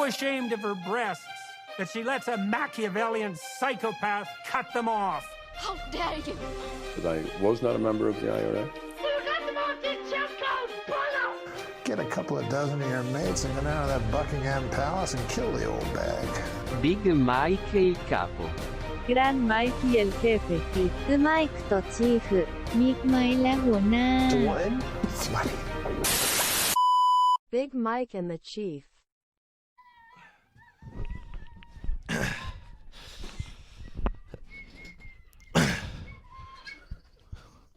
ashamed of her breasts that she lets a Machiavellian psychopath cut them off. How dare you? But I was not a member of the IRA. Get a couple of dozen of your mates and go down to that Buckingham Palace and kill the old bag. Big Mike il capo. Gran Mikey el jefe บิ๊กไมค์ต่อชีฟมิกไมค์และหัวหน้า Sweaty. Big Mike and the Chief.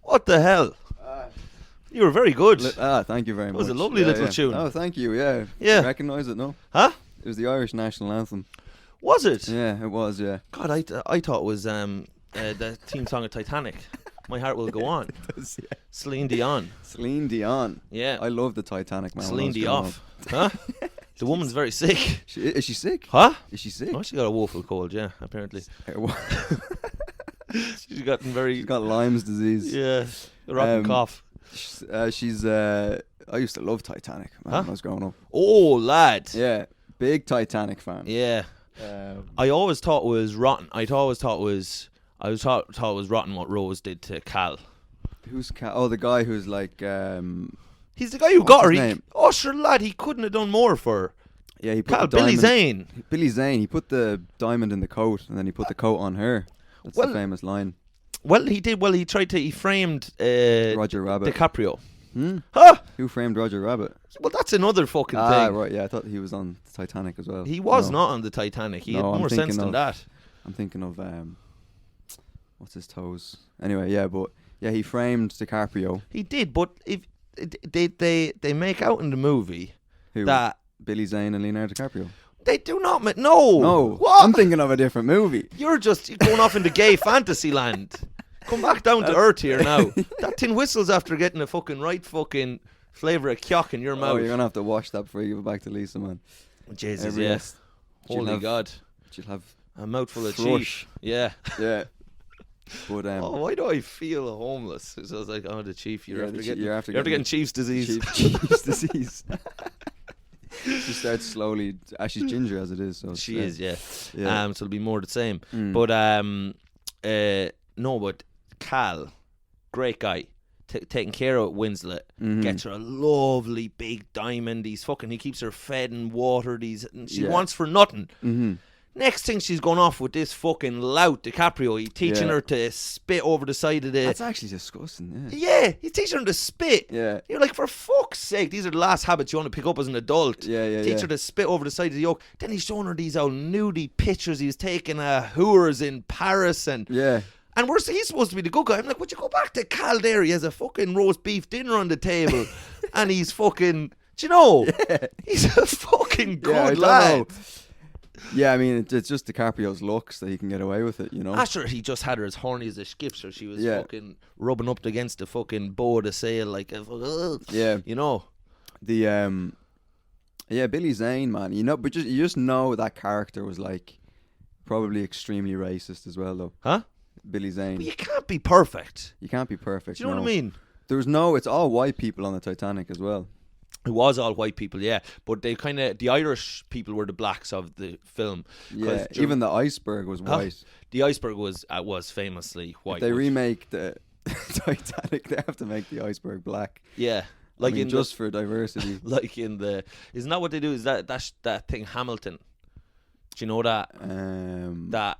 What the hell? You were very good. Thank you very much. It was a lovely little tune. Oh, thank you, yeah. Yeah. You recognise it, no? Huh? It was the Irish national anthem. Was it? Yeah, it was, yeah. God, I thought it was the theme song of Titanic. My Heart Will Go On. It does, yeah. Celine Dion. Celine Dion. Yeah. I love the Titanic, man. Celine Dion. Huh? The woman's very sick. Is she sick? Huh? Is she sick? Oh, she got a woeful cold, yeah, apparently. She's gotten very... She's got Lyme's disease. Yeah, a rotten cough. She's I used to love Titanic, man, when I was growing up. Oh, lad. Yeah, big Titanic fan. Yeah. I always thought it was rotten. I always thought it was rotten what Rose did to Cal. Who's Cal? Oh, the guy who's like he's the guy who got her. His name? Oh, sure, lad, he couldn't have done more for her. Yeah, he put Cal, the diamond, Billy Zane. Billy Zane. He put the diamond in the coat, and then he put the coat on her. That's the famous line. Well, he did. Well, he framed Roger Rabbit. DiCaprio. Huh? Who framed Roger Rabbit? Well, that's another fucking thing. Ah, right. Yeah, I thought he was on the Titanic as well. He was not on the Titanic. He had more sense than that. I'm thinking of what's his toes? Anyway, yeah, but yeah, he framed DiCaprio. He did, but if they make out in the movie that Billy Zane and Leonardo DiCaprio. They do not. No. What? I'm thinking of a different movie. You're just going off into gay fantasy land. Come back down to earth here now. That tin whistles after getting a fucking right fucking flavour of kyock in your mouth. Oh, you're gonna have to wash that before you give it back to Lisa, man. Jesus, yes. Holy God. She'll have a mouthful of thrush. cheese. Yeah. Yeah. But why do I feel homeless? So I was like, the chief. You're after getting Chief's disease. Chief's disease. She starts slowly. She's ginger as it is. So she is, yeah. So it'll be more the same. But but Cal, great guy, taking care of Winslet, gets her a lovely big diamond. He keeps her fed and watered. She wants for nothing. Next thing, she's going off with this fucking lout DiCaprio. He's teaching her to spit over the side of the... That's actually disgusting, Yeah, he's teaching her to spit. Yeah. You're like, for fuck's sake, these are the last habits you want to pick up as an adult. Yeah. Teach her to spit over the side of the yolk. Then he's showing her these old nudie pictures he was taking hooers in Paris and... Yeah. And he's supposed to be the good guy. I'm like, would you go back to Cal there? He has a fucking roast beef dinner on the table. And he's fucking... Do you know? Yeah. He's a fucking good lad. Yeah, I mean, it's just DiCaprio's looks that he can get away with it, you know. After he just had her as horny as a skip, so she was fucking rubbing up against the fucking bow of the sail like a you know. The Billy Zane, man, you know, but you just know that character was like probably extremely racist as well, though. Huh? Billy Zane. But you can't be perfect. You can't be perfect. Do you know what I mean? It's all white people on the Titanic as well. It was all white people, yeah, but they the Irish people were the blacks of the film. Yeah, even the iceberg was white. The iceberg was famously white. If they remake the Titanic, they have to make the iceberg black. Yeah, like just for diversity. Like isn't that what they do? Is that thing Hamilton? Do you know that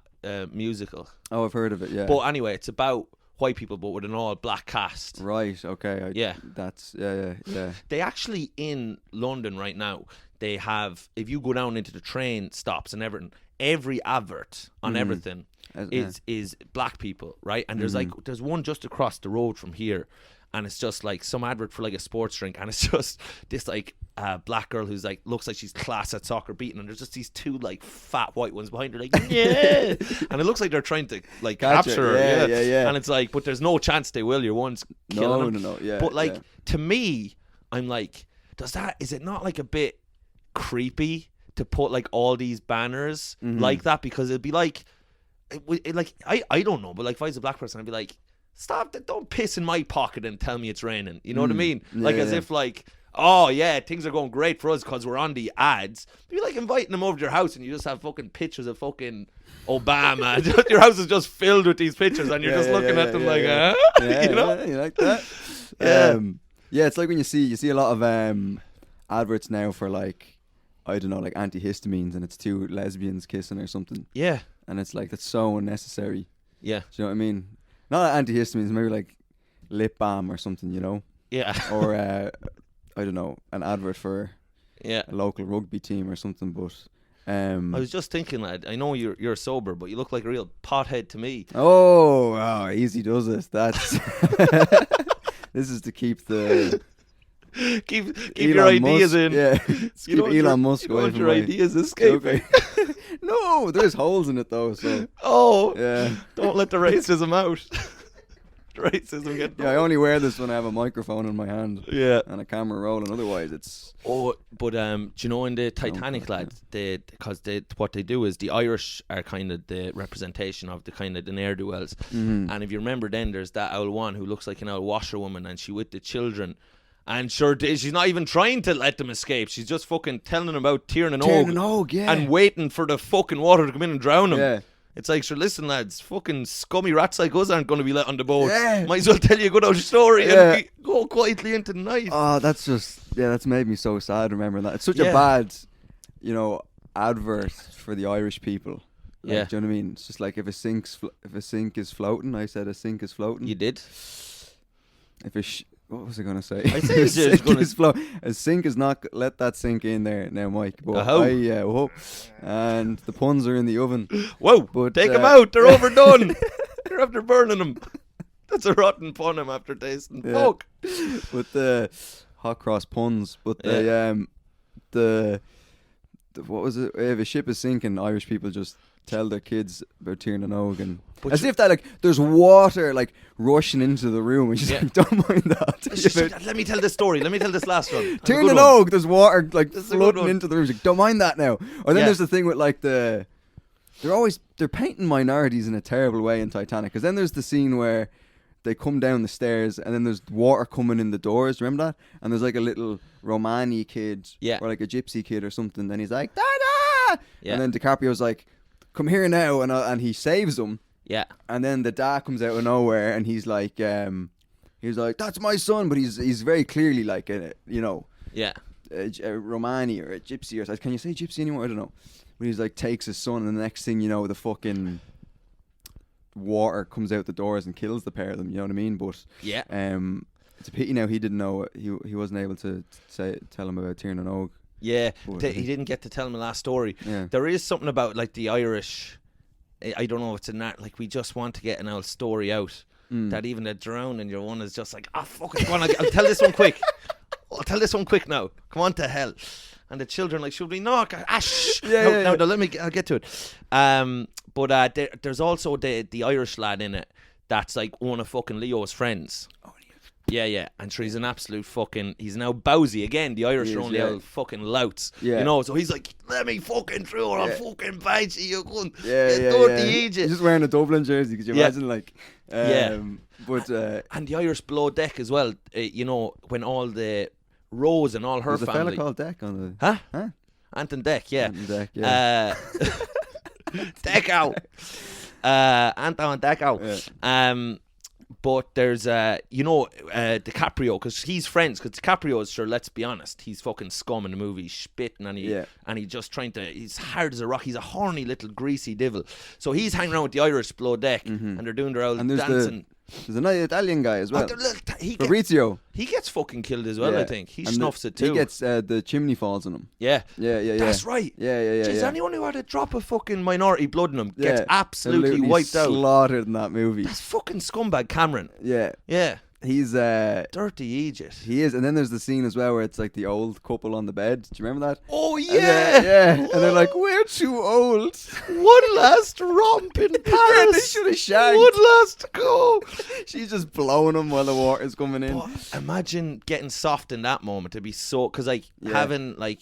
musical? Oh, I've heard of it. Yeah, but anyway, it's about white people but with an all black cast. Right, okay. That's yeah. They actually in London right now, they have, if you go down into the train stops and every advert on everything is black people, right? And there's one just across the road from here, and it's just like some advert for like a sports drink, and it's just this like black girl who's like looks like she's class at soccer beating, and there's just these two like fat white ones behind her like yeah, and it looks like they're trying to like capture her, yeah, and it's like, but there's no chance they will. Your one's killing them. No, yeah. But like to me, I'm like, is it not like a bit creepy to put like all these banners like that? Because it'd be like I don't know, but like if I was a black person, I'd be like, stop, don't piss in my pocket and tell me it's raining. You know what I mean? Like as if like, oh yeah, things are going great for us because we're on the ads. It'd be like inviting them over to your house and you just have fucking pictures of fucking Obama. Your house is just filled with these pictures and you're just looking at them like, huh? You know? You like that? Yeah. It's like when you see a lot of adverts now for like, I don't know, like antihistamines, and it's two lesbians kissing or something. Yeah. And it's like, that's so unnecessary. Yeah. Do you know what I mean? Not antihistamines, maybe like lip balm or something, you know? Yeah. Or I don't know, an advert for Yeah. a local rugby team or something. But I was just thinking, lad, I know you're sober, but you look like a real pothead to me. oh, easy does it. That's this is to keep the keep your ideas in. Yeah, You don't keep want Elon Musk you away don't from want your my- ideas escaping. No, there's holes in it though. So Oh, yeah, don't let the racism out. The racism get. yeah. I only wear this when I have a microphone in my hand Yeah. and a camera rolling. Otherwise, it's Oh, but do you know in the Titanic, lad, because what they do is the Irish are kind of the representation of the kind of the ne'er do wells, and if you remember, then there's that old one who looks like an old washerwoman, and she with the children. And sure, she's not even trying to let them escape. She's just fucking telling them about Tiernan Og yeah, and waiting for the fucking water to come in and drown them. Yeah. It's like, sure, listen, lads, fucking scummy rats like us aren't going to be let on the boat. Yeah. Might as well tell you a good old story Yeah. and go quietly into the night. Oh, that's made me so sad remembering that. It's such a Yeah. bad, advert for the Irish people. Like, Yeah. do you know what I mean? It's just like if a sink is floating, I said a sink is floating. You did? If a what was I gonna say? I say a sink is not. Let that sink in there now, Mike. But Uh-huh. whoa. And the puns are in the oven. Whoa, But, take them out. They're overdone. You're after burning them. That's a rotten pun I'm after tasting. Yeah. Fuck. But the hot cross puns. But the what was it? If a ship is sinking, Irish people just tell their kids about Tiernan Og, and as if that like there's water like rushing into the room, and she's like, don't mind that. Let me tell this story. Let me tell this last one. Tiernan Og, there's water like This is a good flooding one. into the room. She's like, don't mind that now. Or then there's the thing with like they're painting minorities in a terrible way in Titanic, because then there's the scene where they come down the stairs and then there's water coming in the doors. Remember that? And there's like a little Romani kid, or like a gypsy kid or something. Then he's like, Dada! Yeah. And then DiCaprio's like, come here now, and he saves him. Yeah. And then the dad comes out of nowhere and he's like, that's my son, but he's very clearly like a Romani or a gypsy or something. Can you say gypsy anymore? I don't know. But he's like takes his son, and the next thing you know, the fucking water comes out the doors and kills the pair of them. You know what I mean? But yeah, it's a pity now he didn't know. He wasn't able to tell him about Tiernan Og. Yeah, But, he didn't get to tell him the last story. Yeah. There is something about like the Irish. I don't know. It's in that like we just want to get an old story out. That even the drowning your one is just like, oh fuck it, go on, I'll tell this one quick. I'll tell this one quick now. Come on to hell. And the children like, should we knock? Shh. No, let me. I'll get to it. But there's also the Irish lad in it that's like one of fucking Leo's friends. Yeah, and sure, he's an absolute fucking. He's now Bowsy again. The Irish are only old fucking louts, you know. So he's like, let me fucking through, or I'll fucking bite you, cunt. Dirty Egypt. He's just wearing a Dublin jersey. Could you imagine, like, But and the Irish below deck as well. You know, when all the Rose and all her there's family. a fella called Deck on the. Huh? Anton Deck, yeah. Anton Deck, yeah. Deck out. Anton Deck out. Yeah. But there's DiCaprio, because he's friends, because DiCaprio is, sure, let's be honest, he's fucking scum in the movie, he's spitting, and he's just trying to, he's hard as a rock, he's a horny little greasy devil. So he's hanging around with the Irish below deck, and they're doing their old dancing. There's another Italian guy as well. Fabrizio. He gets fucking killed as well, I think. He snuffs it too. He gets the chimney falls on him. Yeah. That's right. Yeah. Jeez, anyone who had a drop of fucking minority blood in him gets absolutely wiped out. Slaughtered in that movie. That's fucking scumbag Cameron. Yeah. He's Dirty Egypt. He is, and then there's the scene as well where it's like the old couple on the bed. Do you remember that? Oh yeah, and they're like, "We're too old. One last romp in Paris. They should have shagged. One last go." She's just blowing him while the water's coming in. But imagine getting soft in that moment. It'd be so, because like having like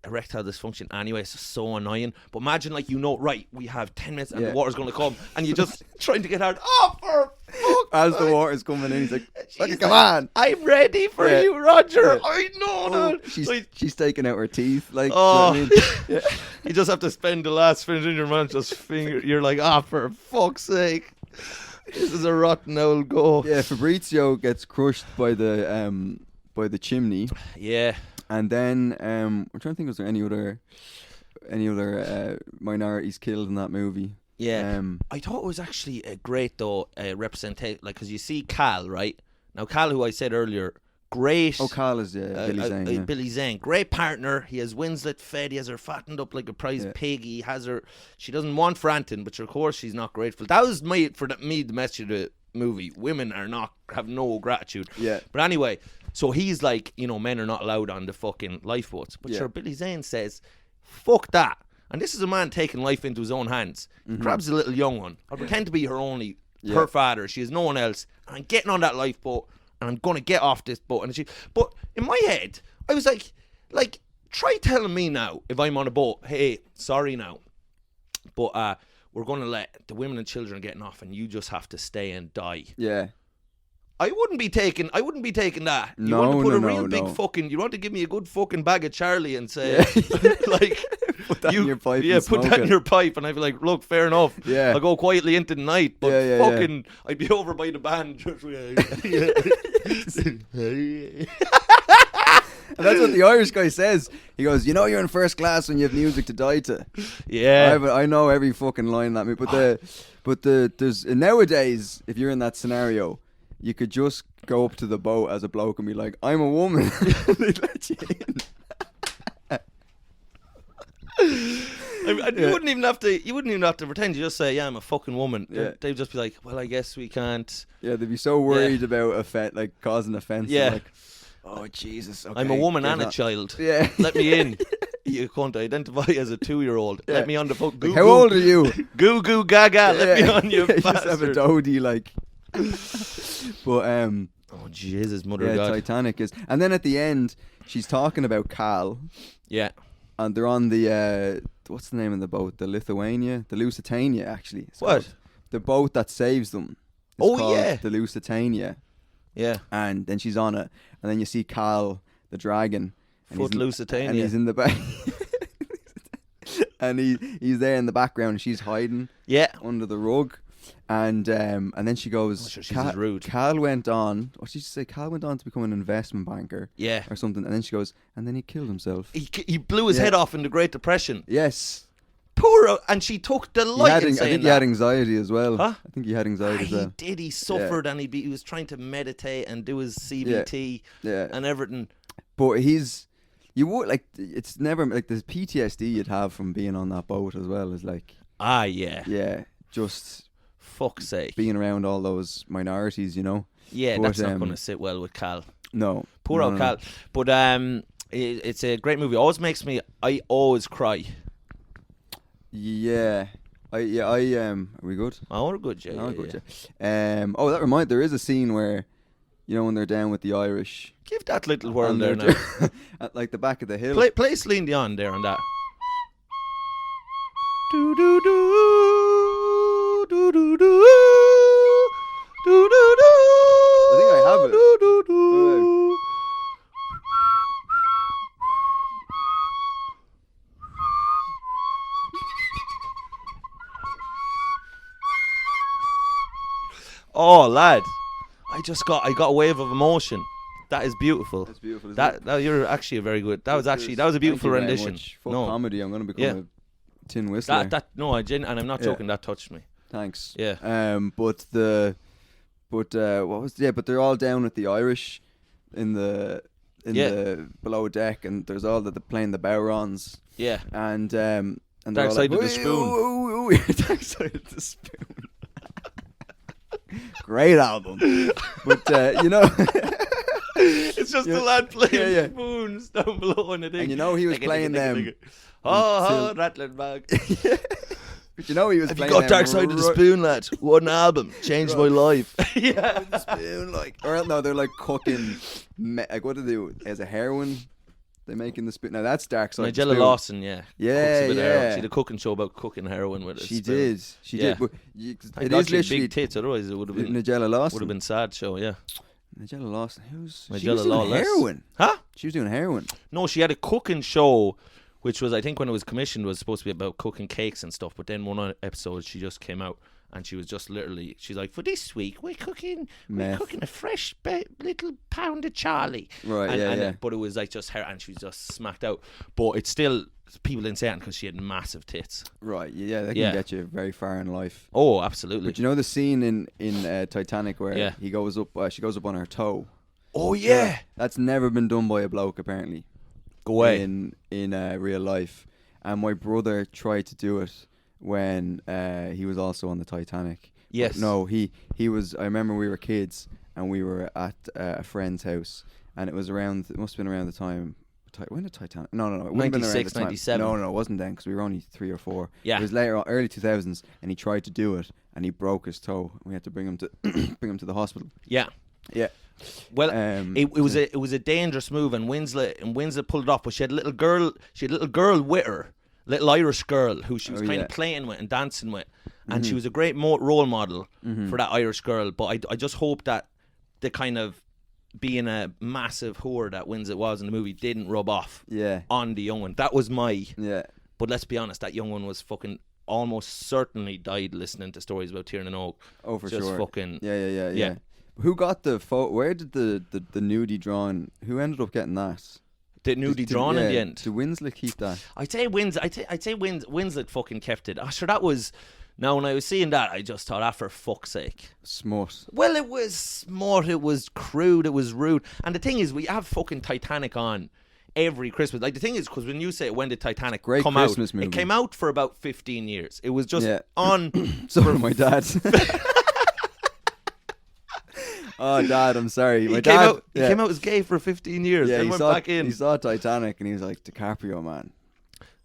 erectile dysfunction anyway, it's so annoying. But imagine like, right, we have 10 minutes and the water's going to come, and you're just trying to get hard. Oh, for fuck. as the water's coming in, he's like, come on. I'm ready for Yeah. you, Roger. Yeah. I know Oh, that. she's taking out her teeth. Like, Oh, you know what I mean? you just have to spend the last finish in your mouth, just finger. You're like, for fuck's sake. This is a rotten old go. Yeah, Fabrizio gets crushed by the chimney. Yeah. And then I'm trying to think, was there any other minorities killed in that movie? Yeah. I thought it was actually a great though representation, like, because you see Cal, right? Now Cal, who I said earlier, great. Oh, Cal is Billy Zane. Yeah. Billy Zane, great partner. He has Winslet fed. He has her fattened up like a prize pig. He has her. She doesn't want Franton, but of course she's not grateful. That was me the message of the movie. Women have no gratitude. Yeah. But anyway, so he's like, men are not allowed on the fucking lifeboats. But sure, Billy Zane says, "Fuck that." And this is a man taking life into his own hands. Grabs a little young one. I pretend to be her father. She has no one else. And I'm getting on that lifeboat. And I'm going to get off this boat. But in my head, I was like, try telling me now, if I'm on a boat, hey, sorry now, but we're going to let the women and children getting off and you just have to stay and die. Yeah. I wouldn't be taking that. You No, want to put no, a real no, big no. fucking, you want to give me a good fucking bag of Charlie and say, like, put that in your pipe. yeah, and put smoke that in it. your pipe, and I'd be like, look, fair enough. Yeah. I'll go quietly into the night, but Yeah. fucking, I'd be over by the band. Just, And that's what the Irish guy says. He goes, you're in first class when you have music to die to. Yeah. I know every fucking line in that movie. But there's nowadays, if you're in that scenario, you could just go up to the boat as a bloke and be like, I'm a woman. They let you in. You wouldn't even have to pretend. You just say, "Yeah, I'm a fucking woman." Yeah. They'd just be like, "Well, I guess we can't." Yeah, they'd be so worried about causing offence. Yeah. Like, oh Jesus! Okay, I'm a woman get and a that. child. Yeah. Let me in. You can't identify as a 2-year-old. Yeah. Let me on the boat. Like, how old are you? Goo goo gaga. Let me on, you You just have a bastard. dodie, like. But Oh Jesus, mother yeah, God. Titanic is, and then at the end, she's talking about Cal, Yeah. and they're on the what's the name of the boat? The Lusitania, actually. It's What? called. The boat that saves them. It's Oh, called yeah. the Lusitania, Yeah. and then she's on it, and then you see Cal, the dragon, and Foot Lusitania. and he's in the back, and he's there in the background, and she's hiding Yeah. under the rug. And then she goes, Oh, sure, she's as rude. Cal went on, what did she say? Cal went on to become an investment banker. Yeah. Or something. And then she goes, and then he killed himself. He blew his Yeah. head off in the Great Depression. Yes. Poor, and she took delight in I saying think that. he had anxiety as well. Huh? I think he had anxiety as He well. did. He suffered, and he was trying to meditate and do his CBT Yeah. and everything. But you would, like, it's never, like, the PTSD you'd have from being on that boat as well is like, Yeah. just Fuck's sake. being around all those minorities, Yeah, But, that's not going to sit well with Cal. No. Poor no, old no. Cal. But it's a great movie. I always cry. Yeah. Are we good? Oh, we're good, yeah. Oh, yeah, good, yeah. yeah. That reminds. There is a scene where, when they're down with the Irish, Give that little whirl and there they're now. at like the back of the hill. Play Celine Dion there on that. Do do do do do do do do do. I think I have it. Do, do, do. Oh, Oh, lad, I got a wave of emotion. That is beautiful. That's beautiful. Isn't it? That you're actually a very good. That was a Thank beautiful you very rendition. much. Full No, comedy. I'm going to become Yeah. a tin whistler. and I'm not Yeah. joking. That touched me. Thanks. Yeah. But what was? Yeah, but they're all down with the Irish in the below deck, and there's all that they're playing the Bowrons, Yeah. and they're Dark all Side like, of the "Wee, Spoon." ooh, ooh, ooh." Dark Side of the Spoon. Great album, but It's just Yeah. the lad playing Yeah. spoons down below in the thing. And he was playing them. Oh, rattling bag. But he was Have you playing got them Dark Side of the Spoon, lad? One album changed my life. Yeah. spoon, like, or no, they're like cooking. Like, what do they do? As a heroin, They making the spoon. Now that's dark side. Nigella Lawson, yeah. Yeah, Cooks a bit of heroin. yeah. She had a cooking show about cooking heroin with us. She did. She Yeah. did. But I it got is you literally big tits, otherwise it would have been Nigella Lawson. would have been sad show, yeah. Nigella Lawson. She Nigella was doing Lawless. heroin. Huh? She was doing heroin. No, she had a cooking show, which was, I think when it was commissioned, was supposed to be about cooking cakes and stuff. But then one episode, she just came out and she was just literally, she's like, for this week, we're cooking a fresh little pound of Charlie. Right, yeah. But it was like just her, and she was just smacked out. But it's still, people didn't say it because she had massive tits. Right, yeah, they can get you very far in life. Oh, absolutely. But you know the scene in Titanic where he goes up, she goes up on her toe. Oh yeah, that's never been done by a bloke apparently. Go away. In real life, and my brother tried to do it when he was also on the Titanic. Yes. But no, he was. I remember we were kids and we were at a friend's house, and it was around. It must have been around the time. When did Titanic? No. It wouldn't have been around 96, the time. 97. No, it wasn't then because we were only 3 or 4. Yeah. It was later on, early 2000s, and he tried to do it, and he broke his toe. We had to bring him to the hospital. Yeah. Yeah. Well, it was a dangerous move, and Winslet pulled it off. But she had a little girl with her, little Irish girl who she was kind of playing with and dancing with, and she was a great role model for that Irish girl. But I just hope that the kind of being a massive whore that Winslet was in the movie didn't rub off on the young one. That was my But let's be honest, that young one was fucking almost certainly died listening to stories about Tiernan Oak. Oh, for just sure. Fucking Yeah. Who got the photo? Where did the nudie drawn? Who ended up getting that? The nudie drawn in the end. Did Winslet keep that? I'd say Winslet fucking kept it. Oh, sure, that was. Now, when I was seeing that, I just thought, for fuck's sake. Smut. Well, it was smut, it was crude, it was rude. And the thing is, we have fucking Titanic on every Christmas. Like, the thing is, because when you say, when did Titanic come Christmas out? Movie. It came out for about 15 years. It was just on. So did my dad. Oh, Dad, I'm sorry. He came out as gay for 15 years. Yeah, then went back in. He saw Titanic and he was like, DiCaprio, man.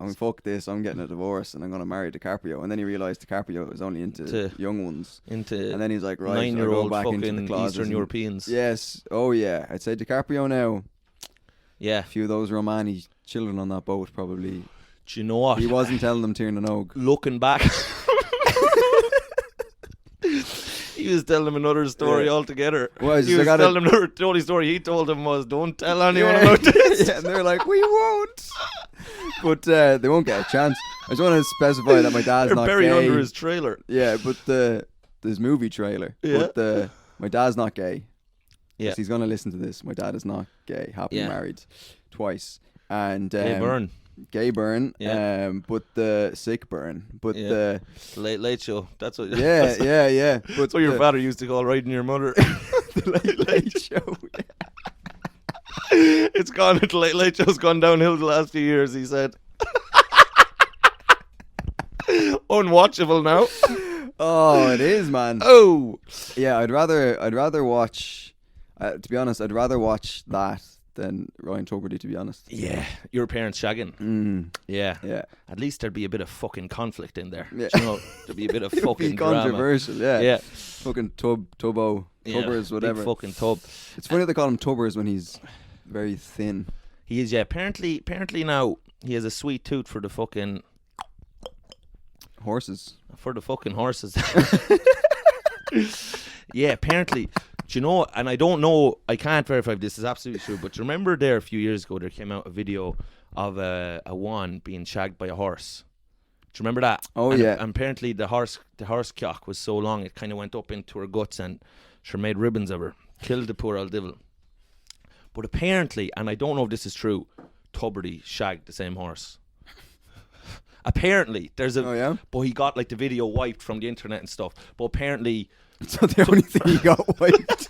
I'm fuck this. I'm getting a divorce and I'm going to marry DiCaprio. And then he realised DiCaprio was only into young ones. And then he's like, right, 9-year-old back fucking into the closet. Eastern Europeans. Yes. Oh, yeah. I'd say DiCaprio now. Yeah. A few of those Romani children on that boat probably. Do you know what? He wasn't telling them Tiernan Oak. Looking back. He was telling them another story altogether. He was telling them the only story he told them was, don't tell anyone about this. And they're like, we won't. But they won't get a chance. I just want to specify that my dad's not buried gay. under his trailer. Yeah, but this movie trailer. Yeah. But my dad's not gay. Yeah. He's going to listen to this. My dad is not gay. Happily married twice. And Gay burn. Gay burn. Yeah. But the sick burn. But the Late Show. That's what. yeah. But that's what your father used to call riding your mother. the Late Show. It's gone. The Late Show's gone downhill the last few years. He said. Unwatchable now. Oh, it is, man. Oh, yeah. I'd rather watch. To be honest, I'd rather watch that than Ryan Tuberty. To be honest. Yeah, your parents shagging. Yeah. At least there'd be a bit of fucking conflict in there. Yeah. You know, there'd be a bit of fucking be drama. controversial. Yeah. Fucking Tubbers, whatever. Big fucking tub. It's funny they call him Tubbers when he's very thin. He is. Yeah. Apparently now he has a sweet tooth for the fucking horses. For the fucking horses. Yeah. Apparently. Do you know, and I don't know, I can't verify if this is absolutely true, but do you remember there a few years ago there came out a video of a one being shagged by a horse? Do you remember that? Oh, and yeah. And apparently the horse cock was so long it kind of went up into her guts and she made ribbons of her. Killed the poor old devil. But apparently, and I don't know if this is true, Tuberty shagged the same horse. Apparently, there's a... Oh, yeah? But he got like the video wiped from the internet and stuff. But apparently... It's not the only thing he got wiped.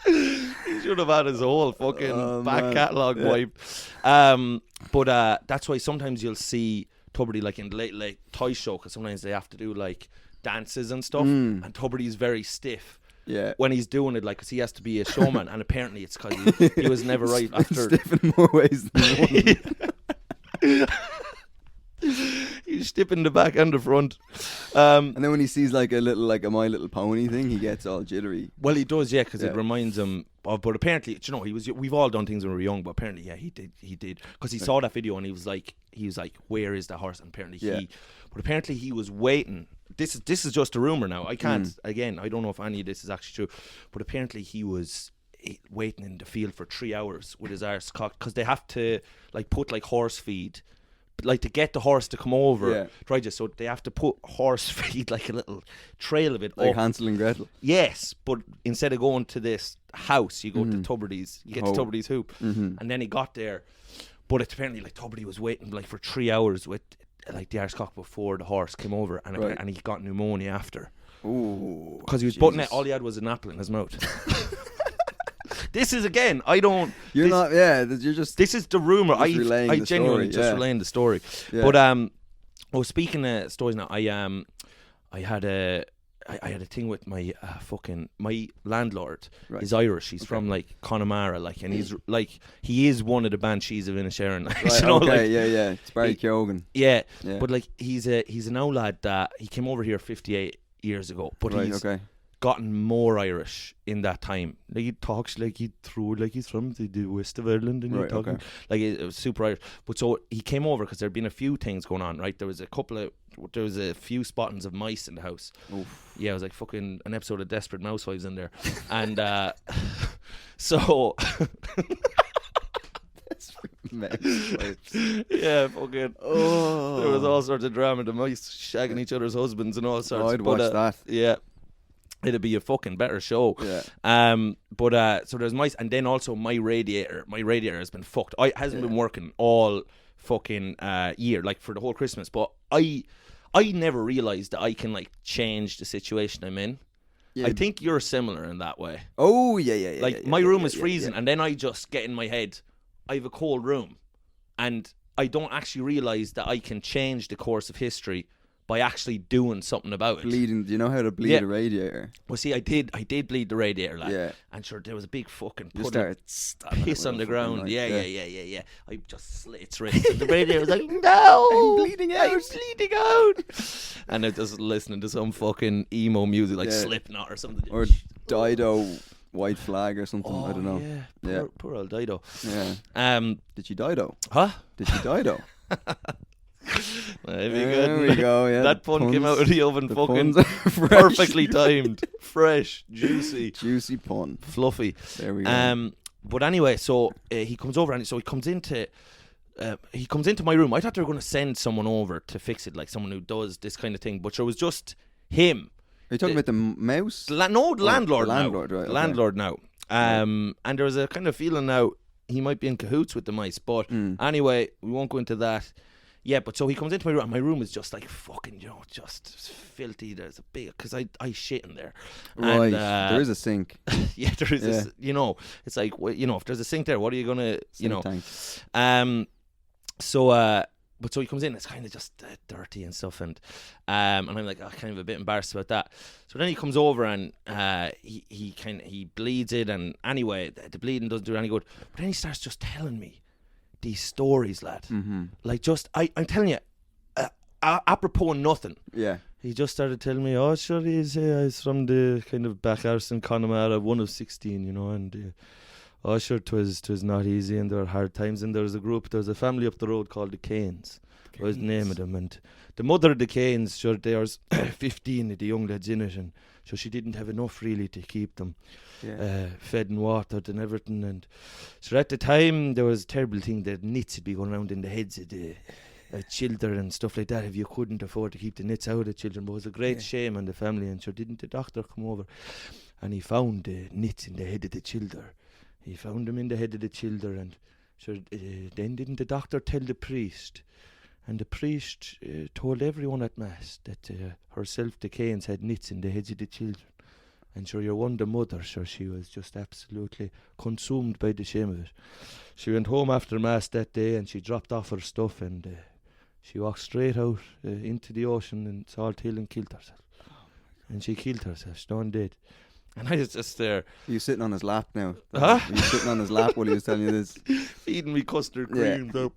He should have had his whole fucking back catalogue wiped. But that's why sometimes you'll see Tuberty like in the late toy show, because sometimes they have to do like dances and stuff, and Tuberty's very stiff. Yeah. When he's doing it, like, because he has to be a showman, and apparently it's because he was never right after. Stiff in more ways than one. He's dip in the back and the front. And then when he sees like a My Little Pony thing, he gets all jittery. Well, he does, yeah, because it reminds him of. But apparently, you know, we've all done things when we were young, but apparently, yeah, he did, because he saw that video and he was like, where is the horse? And apparently he was waiting. This is just a rumor now. I can't again. I don't know if any of this is actually true, but apparently he was waiting in the field for 3 hours with his arse cocked, because they have to like put like horse feed, like to get the horse to come over. Try just so they have to put horse feed, like a little trail of it, like up. Hansel and Gretel. Yes, but instead of going to this house, you go to Tubridy's. You get to Tubridy's hoop, and then he got there. But it's apparently like Tubridy was waiting like for 3 hours with like the arse cock before the horse came over, and he got pneumonia after. Ooh, because he was putting it. All he had was an apple in his mouth. This is again. I don't. You're not. Yeah. You're just. This is the rumor. I genuinely story, just relaying the story. Yeah. But speaking of stories now, I had a thing with my my landlord. Right. He's Irish. He's from like Connemara, like, and he's like, he is one of the Banshees of Inisharan. Right, you know, okay, like, yeah. It's Barry Keoghan. Yeah, but like he's an old lad that he came over here 58 years ago, but he's gotten more Irish in that time. Like he talks like he like he's from the west of Ireland, and like it was super Irish. But so he came over because there'd been a few things going on, right? There was a few spottings of mice in the house. Oof. Yeah, it was like fucking an episode of Desperate Housewives in there. And so yeah, fucking there was all sorts of drama, the mice shagging each other's husbands and all sorts. I'd watch that. Yeah, it'd be a fucking better show. Yeah. But so there's mice, and then also my radiator has been fucked. I hasn't been working all fucking year, like for the whole Christmas. But I never realized that I can like change the situation I'm in. Yeah. I think you're similar in that way. Oh yeah. Like my room is freezing, and then I just get in my head, I have a cold room, and I don't actually realize that I can change the course of history by actually doing something about it. Bleeding. Do you know how to bleed a radiator? Well, see, I did bleed the radiator, lad. Yeah. And sure, there was a big fucking piss on the ground. Like, yeah. I just slit its wrist. And the radiator was like, no! I'm bleeding out. And I was just listening to some fucking emo music, like Slipknot or something. Or Dido, White Flag or something. I don't know. Yeah. Poor old Dido. Yeah. Did she Dido? Huh? Did she Dido? There we go. Yeah, that pun came out of the oven, fucking perfectly timed, fresh, juicy pun, fluffy. There we go. But anyway, so he comes over, and so he comes into my room. I thought they were going to send someone over to fix it, like someone who does this kind of thing. But it was just him. Are you talking about the mouse? The landlord. Landlord, right? Okay. Landlord now. And there was a kind of feeling now he might be in cahoots with the mice. But anyway, we won't go into that. Yeah, but so he comes into my room, and my room is just like fucking, just filthy. There's a big, because I shit in there. Right, and, there is a sink. Yeah, there is. It's like, if there's a sink there, what are you gonna, tank. But so he comes in, it's kind of just dirty and stuff, and I'm like, kind of a bit embarrassed about that. So then he comes over, and he bleeds it, and anyway, the bleeding doesn't do any good. But then he starts just telling me these stories, lad. Mm-hmm. Like, just I'm telling you, apropos nothing. Yeah. He just started telling me, sure, he's from the kind of back arse in Connemara, one of 16, and sure, 'twas not easy, and there were hard times, and there was a family up the road called the Canes. Was the name of them, and the mother of the Canes, sure, there's 15 of the young lads in it, and so she didn't have enough really to keep them fed and watered and everything. And so at the time there was a terrible thing that nits would be going around in the heads of the children and stuff like that if you couldn't afford to keep the nits out of the children. But it was a great shame on the family, and sure, didn't the doctor come over and he found the nits in the head of the children. He found them in the head of the children, and sure, then didn't the doctor tell the priest? And the priest told everyone at Mass that herself, the Canes, had nits in the heads of the children. And sure, your wonder mother, sure, she was just absolutely consumed by the shame of it. She went home after Mass that day, and she dropped off her stuff, and she walked straight out into the ocean in Salt Hill and killed herself. And she killed herself, stone dead. And I was just there. Are you sitting on his lap now? Huh? Are you sitting on his lap while he was telling you this? Feeding me custard cream. You're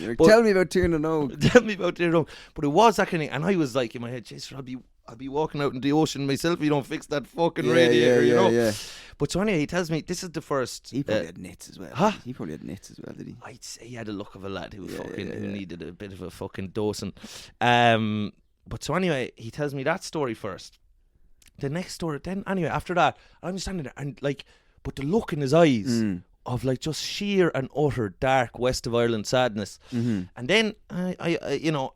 like, But- tell me about Tiernan. Tell me about it. But it was that kind of, and I was like in my head, Jason, I'll be walking out in the ocean myself if you don't fix that fucking radiator, you know. Yeah. But so anyway, he tells me this is the first. He probably had nits as well. Huh? He probably had nits as well, did he? I'd say he had a look of a lad who Yeah, who yeah. needed a bit of a fucking dosing. But so anyway, he tells me that story first. The next story, then anyway, after that, I'm standing there and like, but the look in his eyes of like just sheer and utter dark West of Ireland sadness. Mm-hmm. And then I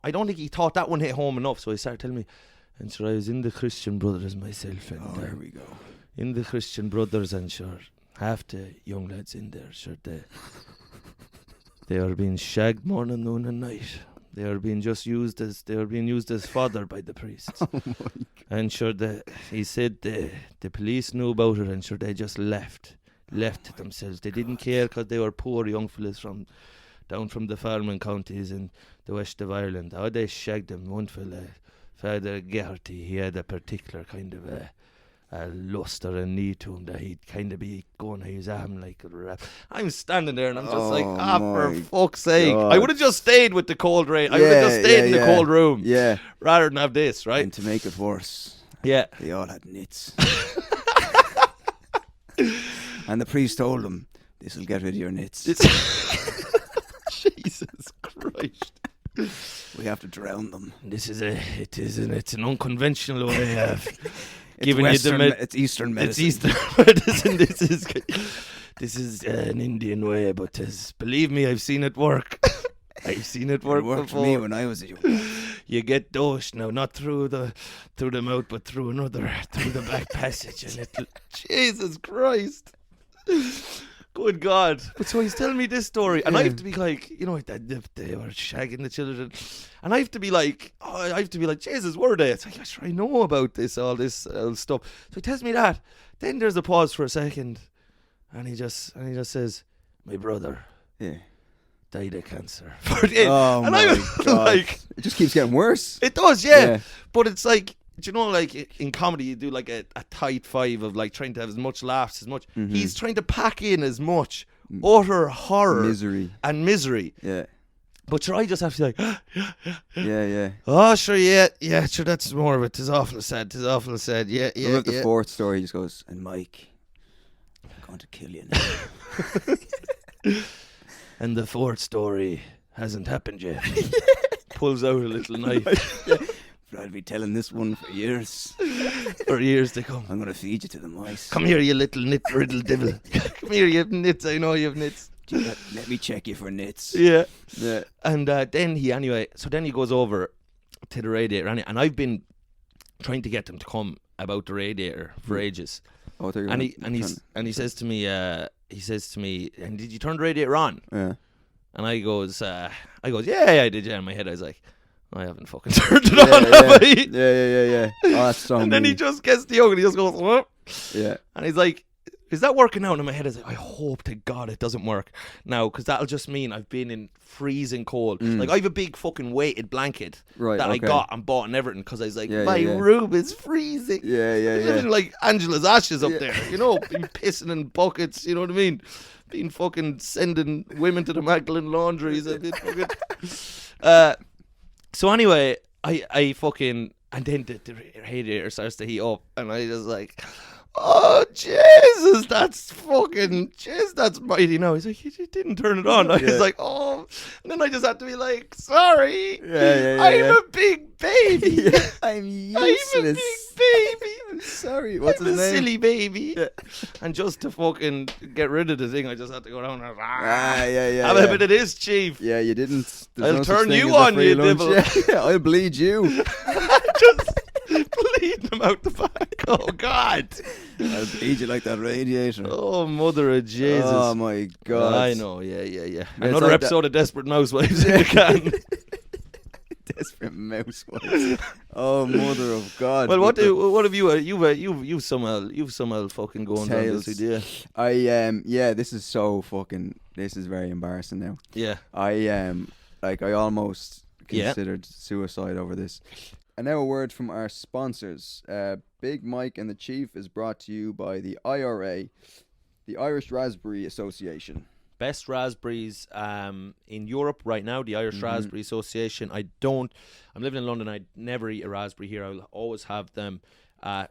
I don't think he thought that one hit home enough, so he started telling me, and sure I was in the Christian Brothers myself, and There we go. in the Christian Brothers, and sure half the young lads in there, sure they are being shagged morning, noon, and night. They are being used as fodder by the priests. Oh my God. And sure, he said the police knew about it, and sure they just left to themselves. They didn't care because they were poor young fellas down from the farming counties in the west of Ireland. How they shagged them. One fella, Father Geraghty, he had a particular kind of a lust or a need to him that he'd kind of be going, he was at him like a rap. I'm standing there and I'm just like, for my fuck's sake. God. I would have just stayed with the cold rain. I would have just stayed in the cold room Yeah. rather than have this, right? And to make it worse, Yeah. they all had nits. And the priest told them, this will get rid of your nits. Jesus Christ. We have to drown them. It's an unconventional way of It's giving you Western, the it's Eastern It's medicine. Eastern medicine. This is an Indian way, but believe me, I've seen it work. I've seen it work It worked before. for me when I was a young man. You get dosed now, not through the mouth, but through the back passage, and Jesus Christ. Good God. But so he's telling me this story, and I have to be like, they were shagging the children, and I have to be like, Jesus, were they? It's like, I know about all this stuff. So he tells me that. Then there's a pause for a second, and he just says, my brother Yeah. died of cancer. Oh and my I was God. like, It just keeps getting worse. it does, yeah. Yeah. But it's like, like in comedy, you do like a tight five of like trying to have as much laughs as much. Mm-hmm. He's trying to pack in as much utter horror Misery. and misery. Yeah. But sure, I just have to be like, Yeah. oh, sure, yeah, sure, that's more of it. 'Tis awful sad, yeah, I love the fourth story. He just goes, and Mike, I'm going to kill you now. And the fourth story hasn't happened yet. Pulls out a little knife. But I'll be telling this one for years. For years to come. I'm going to feed you to the mice. Come here, you little nit-riddled devil. Come here, you have nits. I know you have nits. Let me check you for nits. Yeah. Yeah. And then he goes over to the radiator, and I've been trying to get them to come about the radiator for ages. Oh, there you And go. he says to me, and did you turn the radiator on? Yeah. And I goes, yeah, I did. Yeah, in my head, I was like, I haven't fucking turned it on, have I? Yeah. Oh, that's so And then he mean. just gets the yoke and he just goes, what? Yeah. And he's like, is that working out? And in my head, I was like, I hope to God it doesn't work now, because that'll just mean I've been in freezing cold. Like, I have a big fucking weighted blanket Right, that I okay. got and bought and everything, because I was like, Yeah, my yeah. room is freezing. Yeah. Living like Angela's ashes up there, been pissing in buckets, you know what I mean? Been fucking sending women to the Magdalene laundries. I've been fucking... So anyway, I fucking... And then the radiator starts to heat up, and I just like... Oh, Jesus, that's mighty now. He's like, you didn't turn it on. I was like, oh. And then I just had to be like, sorry. Yeah. I'm a big baby. I'm I'm useless. a big baby. I'm sorry. What's I'm his a name? silly baby. And just to fucking get rid of the thing, I just had to go down and Yeah. have a bit of this, chief. Yeah, you didn't. There's I'll no such turn thing you as a on, free you lunch. devil. Yeah, I'll bleed you. Just bleeding him out the back. Oh, God. I'll bleed you like that radiator. Oh, mother of Jesus. Oh my God. I know, yeah. it's Another like episode of Desperate Mousewives in the can. Desperate mousewives. Oh, mother of God. Well, what have you? You've somehow fucking going down this Tales. idea. Yeah, this is very embarrassing now. Yeah. I almost Yeah. considered suicide over this. And now a word from our sponsors. Big Mike and the Chief is brought to you by the IRA, the Irish Raspberry Association. Best raspberries in Europe right now, the Irish Raspberry Association. I'm living in London. I never eat a raspberry here. I'll always have them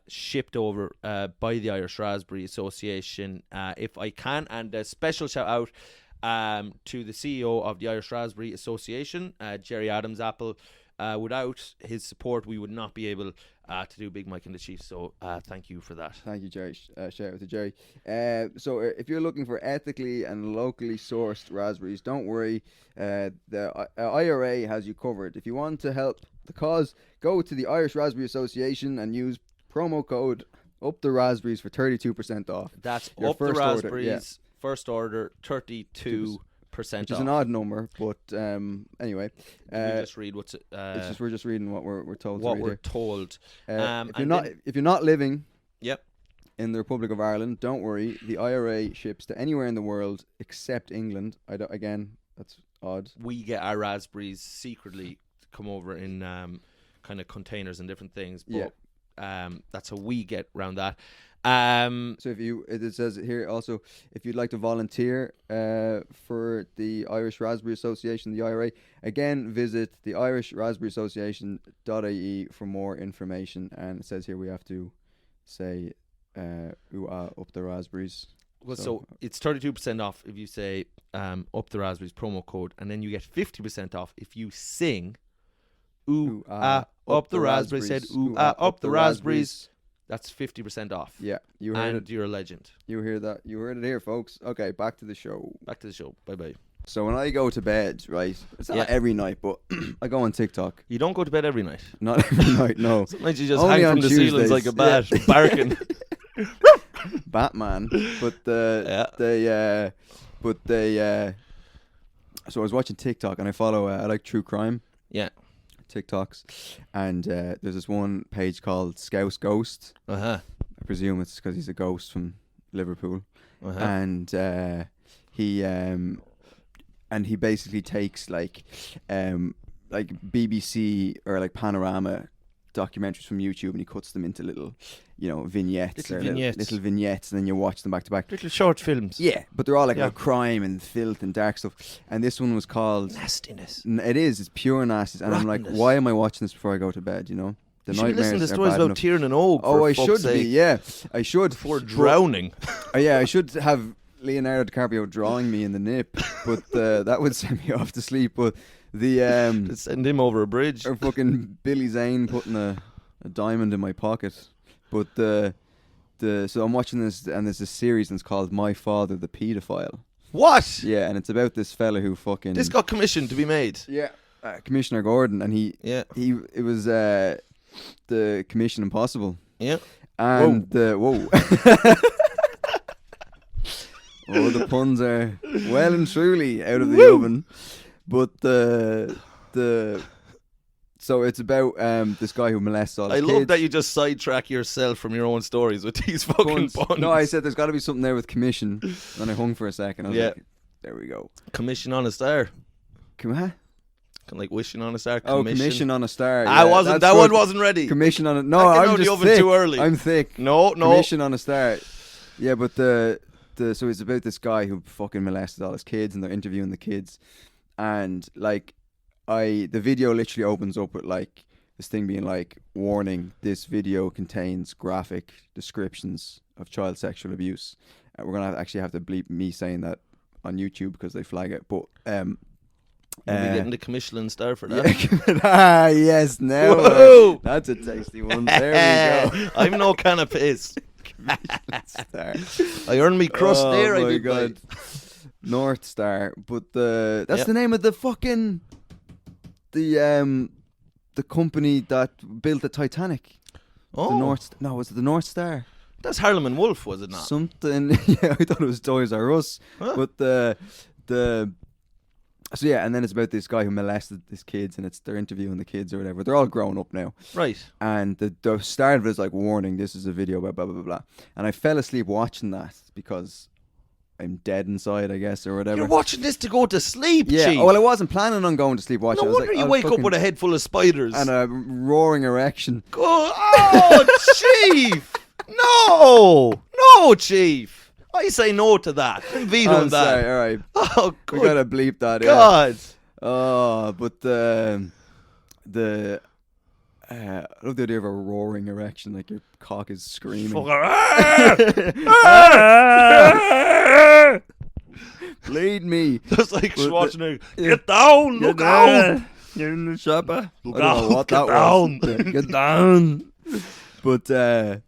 shipped over by the Irish Raspberry Association if I can. And a special shout out to the CEO of the Irish Raspberry Association, Jerry Adams Apple. Without his support, we would not be able to do Big Mike and the Chief. So thank you for that. Thank you, Jerry. Shout out to Jerry. So if you're looking for ethically and locally sourced raspberries, don't worry. The IRA has you covered. If you want to help the cause, go to the Irish Raspberry Association and use promo code Up the Raspberries for 32% off. That's your Up the Raspberries. First order 32%. Which is an odd number, but anyway. We just read what's it's just we're just reading what we're told. What to read we're here. told. If you're not living, yep, in the Republic of Ireland, don't worry. The IRA ships to anywhere in the world except England. Again, that's odd. We get our raspberries secretly to come over in kind of containers and different things. But that's how we get around that. So it says here also, if you'd like to volunteer for the Irish Raspberry Association, the IRA, again, visit the Irish Raspberry Association.ie for more information. And it says here we have to say, up the raspberries. Well, so it's 32% off if you say Up the Raspberries promo code, and then you get 50% off if you sing up the raspberries. Said up the raspberries. That's 50% off. Yeah, you heard it. And you're a legend. You hear that? You heard it here, folks. Okay, back to the show. Bye-bye. So when I go to bed, right, it's not every night, but I go on TikTok. You don't go to bed every night? Not every night, no. Sometimes you just Only hang from the Tuesdays. ceilings like a bat, barking. Batman. But so I was watching TikTok, and I like true crime. Yeah. TikToks, and there's this one page called Scouse Ghost. I presume it's because he's a ghost from Liverpool, and he basically takes like BBC or like Panorama documentaries from YouTube, and he cuts them into little, vignettes, little vignettes, and then you watch them back to back. Little short films. Yeah, but they're all like about crime and filth and dark stuff. And this one was called Nastiness. It is. It's pure nastiness. And I'm like, why am I watching this before I go to bed? The you should listen to stories about Tiernan Og. Oh, I should be. Yeah, I should. Before drowning. I should have Leonardo DiCaprio drawing me in the nip, but that would send me off to sleep. But send him over a bridge. Or fucking Billy Zane putting a diamond in my pocket. But so I'm watching this, and there's a series, and it's called My Father the Paedophile. What? Yeah, and it's about this fella who fucking... This got commissioned to be made. Yeah, Commissioner Gordon, and it was the Commission Impossible. Yeah. And whoa. Oh, the puns are well and truly out of the oven. But so it's about this guy who molests all his kids. I love that you just sidetrack yourself from your own stories with these fucking puns. No, I said there's got to be something there with commission. And I hung for a second. I was like, there we go. Commission on a star. What? Like wishing on a star. Commission on a star. That one wasn't ready. Commission on a... No, I'm just the oven thick. Too early. I'm thick. No. Commission on a star. Yeah, but so it's about this guy who fucking molested all his kids, and they're interviewing the kids. And like the video literally opens up with like this thing being like, warning, this video contains graphic descriptions of child sexual abuse. We're gonna actually have to bleep me saying that on YouTube because they flag it. But You'll be getting the Michelin star for that. Yes, now Whoa! That's a tasty one. There we go. I'm no kind of piss. Star. I earned me crust there. Oh I my did. God. North Star, but that's the name of the fucking the company that built the Titanic. Oh, was it the North Star? That's Harlem and Wolf, was it not? Something. Yeah, I thought it was Toys R Us. Huh? But so yeah, and then it's about this guy who molested his kids, and they're interviewing the kids or whatever. They're all grown up now, right? And the start of it is like, warning, this is a video about blah blah blah blah. And I fell asleep watching that because I'm dead inside, I guess, or whatever. You're watching this to go to sleep, Yeah, Chief. well, I wasn't planning on going to sleep watching. No I was wonder like, you I'll wake up fucking- with a head full of spiders. and a roaring erection. Go, oh, Chief! No, Chief. I say no to that. I'm vetoing I'm that. sorry, all right. Oh, We good gotta bleep that. Yeah. God. Oh, but I love the idea of a roaring erection, like your cock is screaming. Bleed me. Just like But Schwarzenegger. Get down, look out. You're in the shopper. Look I don't know out, what get that down. was. Get down. But so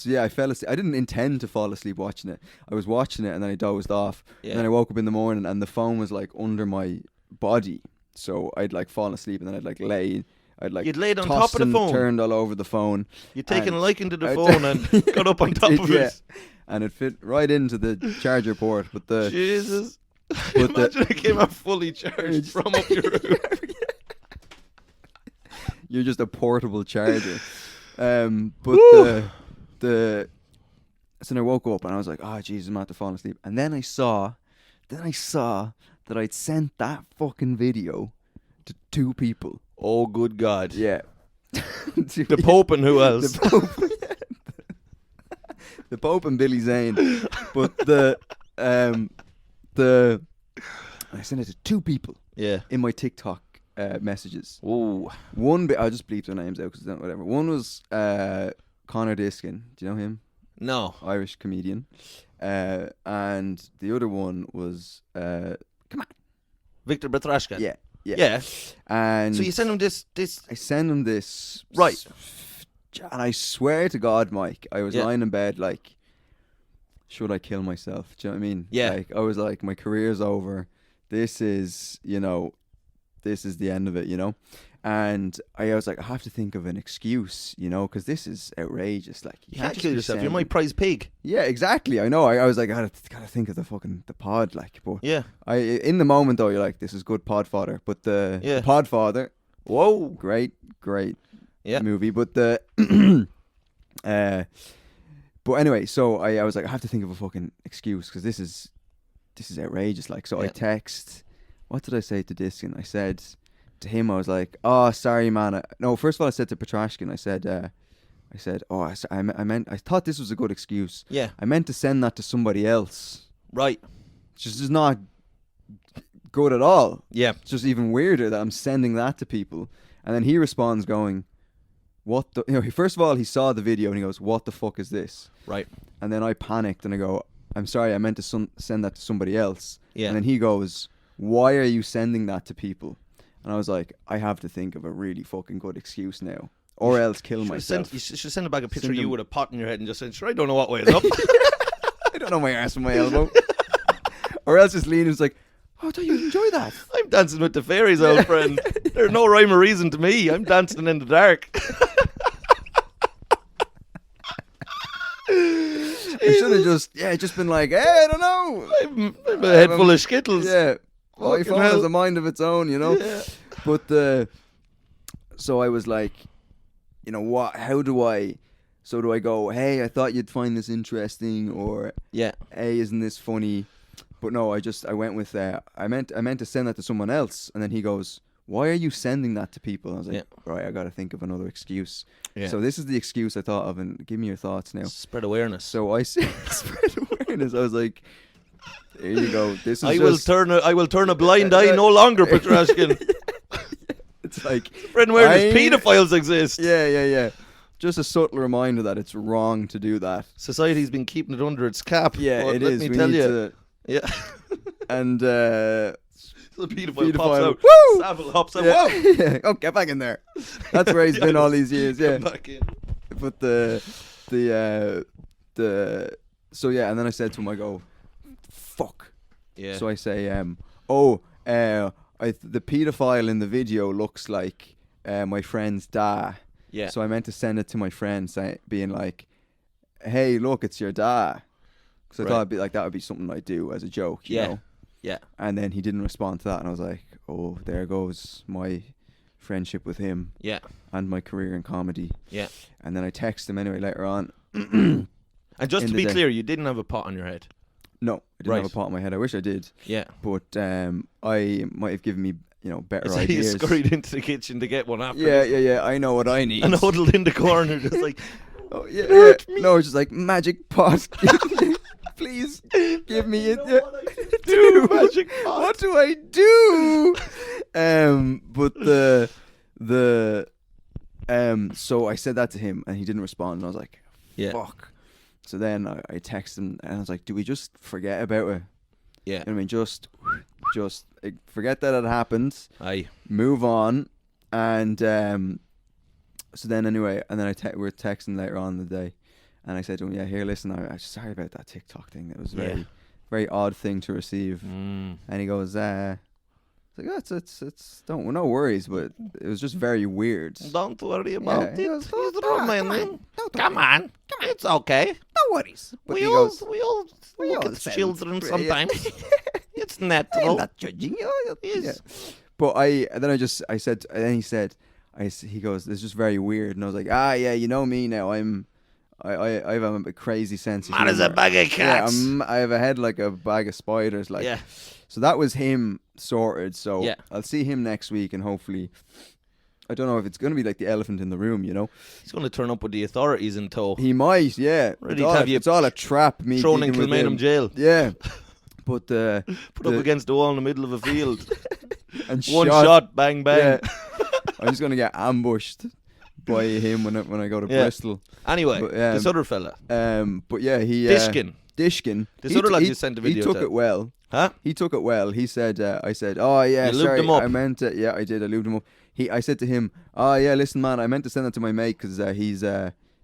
yeah, I fell asleep. I didn't intend to fall asleep watching it. I was watching it and then I dozed off. Yeah. And then I woke up in the morning and the phone was like under my body. So I'd like fallen asleep and then I'd like lay. I'd like You'd laid on tossed top of the and phone. turned all over the phone. You'd taken a And liking to the I phone and got up on top of yeah. it. And it fit right into the charger port. But the Jesus. But Imagine it came out fully charged from up your room. you're just a portable charger. But the so then I woke up and I was like, oh Jesus, I'm about to fall asleep. And then I saw that I'd sent that fucking video to 2 people. Oh, good God. Yeah. The Pope and who else? The Pope, the Pope and Billy Zane. But I sent it to 2 people Yeah. in my TikTok messages. Ooh. One bit, I'll just bleep their names out because whatever. One was Connor Diskin. Do you know him? No. Irish comedian. And the other one was Victor Petrashka. yeah. Yeah. And So you send him this. I sent him this. Right. And I swear to God, Mike, I was Yeah. lying in bed like, should I kill myself? Do you know what I mean? Yeah. Like, I was like, my career's over. This is, this is the end of it, And I was like, I have to think of an excuse, because this is outrageous. Like, You can't just kill be yourself. You're sending- my prize pig. Yeah, exactly. I know. I was like, I gotta think of the pod, like. But Yeah. in the moment though, you're like, this is good pod fodder. But the Yeah. pod fodder, Whoa. great Yeah. movie. But but anyway, so I was like, I have to think of a fucking excuse because this is outrageous. Like, so I Yeah. text. What did I say to Diskin? I said to him, I was like, oh, sorry, man. No, first of all, I said to Petrashkin, I said, oh, I thought this was a good excuse. Yeah. I meant to send that to somebody else. Right. It's just not good at all. Yeah. It's just even weirder that I'm sending that to people. And then he responds going, what the, first of all, he saw the video and he goes, what the fuck is this? Right. And then I panicked and I go, I'm sorry, I meant to send that to somebody else. Yeah. And then he goes, why are you sending that to people? And I was like, I have to think of a really fucking good excuse now, or else kill myself. You should send back a picture Send of you him- with a pot in your head and just say, sure, I don't know what way is up. I don't know my arse from my elbow. Or else just lean and it's like, oh, don't you enjoy that? I'm dancing with the fairies, old friend. There's no rhyme or reason to me. I'm dancing in the dark. I should have just been like, hey, I don't know. I'm a head full of skittles. Yeah. My Fucking phone hell. has a mind of its own, Yeah. But so I was like, what? How do I? So do I go? Hey, I thought you'd find this interesting, or Yeah. hey, isn't this funny? But no, I went with I meant to send that to someone else, and then he goes, why are you sending that to people? And I was like, Yeah. right, I got to think of another excuse. Yeah. So this is the excuse I thought of, and give me your thoughts now. Spread awareness. So I said, spread awareness. I was like, there you go. This is I will turn a blind eye no longer, Petrashkin. It's like Spread awareness. I- Pedophiles exist. Yeah. Just a subtle reminder that it's wrong to do that. Society's been keeping it under its cap. Yeah, but it let is. me We tell need you. to. Yeah. And The pedophile pops Pedophile. out. Woo! Savile hops out. yeah. Whoa! Yeah. Oh, get back in there. That's where he's been all these years. Yeah. Come back in. But so yeah, and then I said to him, I go, fuck. Yeah. So I say, the pedophile in the video looks like my friend's dad. Yeah. So I meant to send it to my friend, being like, hey, look, it's your dad. Because I Right. thought it'd be like that would be something I'd do as a joke, you Yeah. know. Yeah. And then he didn't respond to that, and I was like, oh, there goes my friendship with him Yeah. and my career in comedy. Yeah. And then I texted him anyway later on. And just In to the be day. clear, you didn't have a pot on your head. No, I didn't Right. have a pot in my head. I wish I did. Yeah. But I might have given me, better So you ideas. scurried into the kitchen to get one after. Yeah. I know what I need. And huddled in the corner, just like, Oh, yeah. No, it's just like magic pot. Please give me it. do magic pot. What do I do? But so I said that to him, and he didn't respond. And I was like, Yeah. fuck. So then I texted him, and I was like, do we just forget about it? Yeah. You know what I mean, just forget that it happened. Aye. Move on. And so then anyway, and then we were texting later on in the day, and I said to him, yeah, here, listen, I'm sorry about that TikTok thing. It was a very, very odd thing to receive. And he goes, like, it's no worries, but it was just very weird. Don't worry about it. He goes, He's Romanian. Come on. It's okay. No worries. But We he all goes, look all at send- children yeah. sometimes. It's I'm natural. not judging you. Yes. Yeah. But I said, and then he said, he goes, it's just very weird. And I was like, yeah, you know me now. I have a crazy sense of Man is a humor. bag of cats. Yeah, I have a head like a bag of spiders. Like, Yeah. So that was him sorted. So Yeah. I'll see him next week, and hopefully, I don't know if it's going to be like the elephant in the room, He's going to turn up with the authorities in tow. He might, yeah. Ready to have you it's all a trap. Me thrown in gigging with Kilmainham him. jail. Yeah. But Put up against the wall in the middle of a field. and One shot, bang, Yeah. bang. I'm just gonna get ambushed by him when I go to Yeah. Bristol. Anyway, But, this other fella. But yeah, he Dishkin. Dishkin. This he other t- lad he- you sent the He video took to. it well. Huh? He took it well. He said, I said, oh yeah, You lubed sorry, him up. I meant it. Yeah, I did. I lubed him up. I said to him, oh yeah, listen, man, I meant to send that to my mate because he's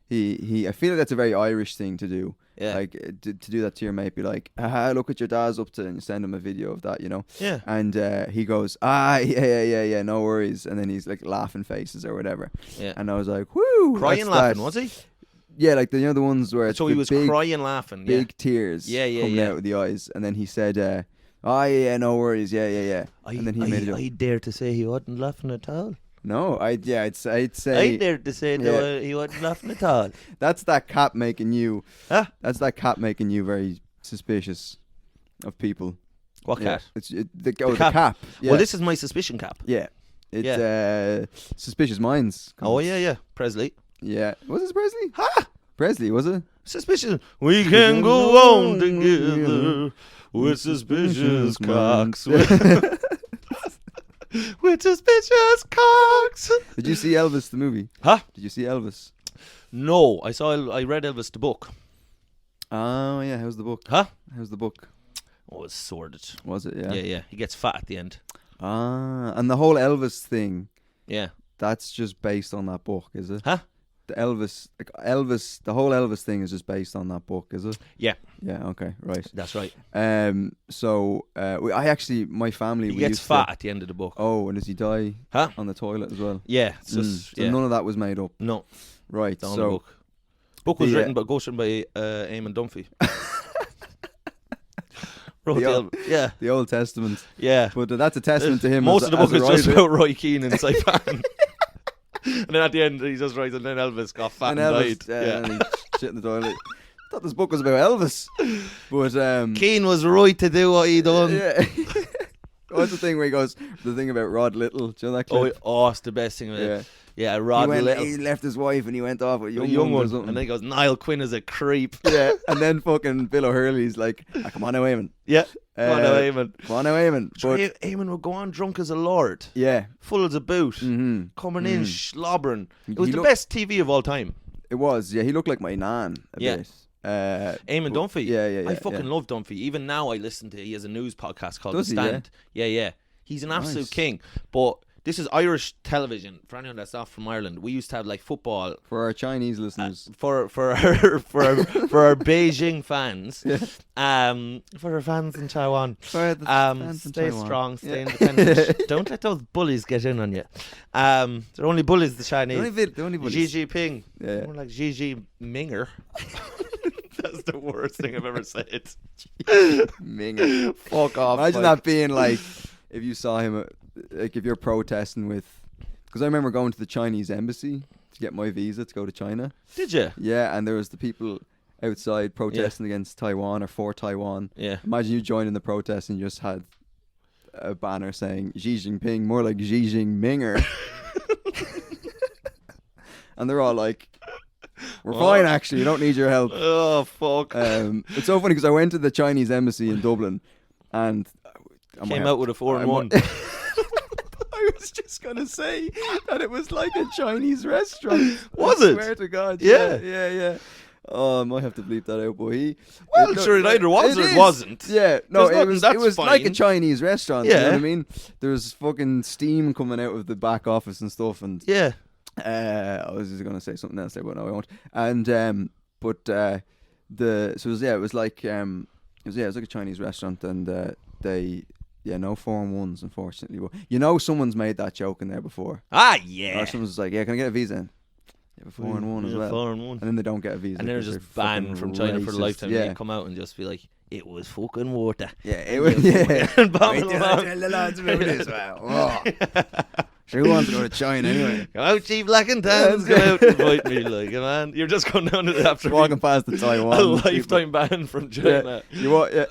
he. I feel like that's a very Irish thing to do. Yeah. Like to do that to your mate, be like, look what your dad's up to, and send him a video of that, Yeah. And he goes, yeah, no worries, and then he's like laughing faces or whatever. Yeah. And I was like, whoo, Crying, that's laughing, that. was he? Yeah, like the ones where it's So he the was big, crying, laughing. Yeah. big tears coming yeah. out of the eyes, and then he said, yeah, no worries, yeah. And then he made it up. I dare to say he wasn't laughing at all. No, I'd say I dare to say Yeah. he wasn't laughing at all. that's that cap making you. Huh? That's that cap making you very suspicious of people. What Yeah, cat? it's the cap. cap. Yeah. Well, this is my suspicion cap. Yeah, it's suspicious minds. Oh, yeah. Presley. Yeah, was it Presley? Ha! Presley, was it? Suspicion. We can go on together with suspicious cocks. With suspicious cocks. Did you see Elvis the movie? Huh? Did you see Elvis? No, I read Elvis the book. Oh yeah, how's the book? Huh? How's the book? Oh, it's sordid. Was it? Yeah. Yeah. He gets fat at the end. And the whole Elvis thing, Yeah. that's just based on that book, is it? Huh? The the whole Elvis thing is just based on that book, is it? Yeah. Yeah. Okay. Right. That's right. So my family. He we gets used fat To, at the end of the book. oh, and does he die Huh? on the toilet as well? Yeah. It's just, So none of that was made up. No. Right. It's on So the book. Book was the, written by Eamon Dunphy. Wrote The the old- yeah. the Old Testament. Yeah. But that's a testament to him. Most as, of the book as is a just writer. about Roy Keane and Saipan. And then at the end, he just writes, and then Elvis got fat and, Elvis, died. and he shit in the toilet. I thought this book was about Elvis. But Keane was right to do what he done. yeah. What's the thing where he goes, the thing about Rod Little? Do you know that clip? It's the best thing. Yeah. Yeah, Rod Little. He left his wife and he went off with a A young one or one. something. And then he goes, Niall Quinn is a creep. Yeah, and then fucking Bill O'Hurley's like, come on now, Eamon. Yeah. Come on now, Uh, Eamon. Come on now, Eamon. Sure, But, Eamon would go on drunk as a lord. yeah, Full as a boot. mm-hmm. Coming in, slobbering. It was He the looked- best TV of all time. It was. Yeah, he looked like my nan a Yeah. bit. Eamon but- Dunphy. Yeah. I fucking love Dunphy. Even now I listen to, he has a news podcast called Does The he, Stand. Yeah. He's an absolute Nice. king. But this is Irish television. For anyone that's not from Ireland, we used to have like football For our Chinese listeners. for our Beijing fans. For our fans in Taiwan. For the fans in Stay Taiwan. strong, stay Yeah. independent. Don't let those bullies get in on you. They're only bullies, the Chinese. The only Xi bullies. Jinping. Yeah. More like Xi Minger. That's the worst thing I've ever said. Minger. Fuck off. Imagine Mike. that being like, if you saw him, like if you're protesting with, because I remember going to the Chinese embassy to get my visa to go to China. Did you? Yeah, and there was the people outside protesting against Taiwan or for Taiwan. Yeah. Imagine you joining the protest and you just had a banner saying Xi Jinping, more like Xi Jinping. And they're all like, we're fine actually, you don't need your help. Oh, fuck. It's so funny because I went to the Chinese embassy in Dublin and Came out with a 4-1. I was just going to say that it was like a Chinese restaurant. Was I it? swear to God. Yeah. Yeah. Oh, I might have to bleep that out, but Well, sure, it either was or it wasn't. Yeah, no, There's it was fine. like a Chinese restaurant. You know Yeah. what I mean? There's fucking steam coming out of the back office and stuff, and Yeah. I was just gonna say something else there, but no, I won't. And it was like a Chinese restaurant, and no 4-1s, unfortunately. But someone's made that joke in there before. Ah, yeah. Or someone's like, yeah, can I get a visa? Yeah, but 4-1 as well. 4-1. And then they don't get a visa. And they're 'cause just they're banned fucking from China for a racist. lifetime. Yeah. And they come out and just be like, it was fucking water. Yeah, it was. Yeah. And bomb Wait it till I along. tell the lads about this. Wow. Sure, who wants to go to China anyway? Come out, Chief Black and Tans. Come out and invite me, like, man. You're just going down to the after Walking past the Taiwan. a lifetime ban from China. Yeah.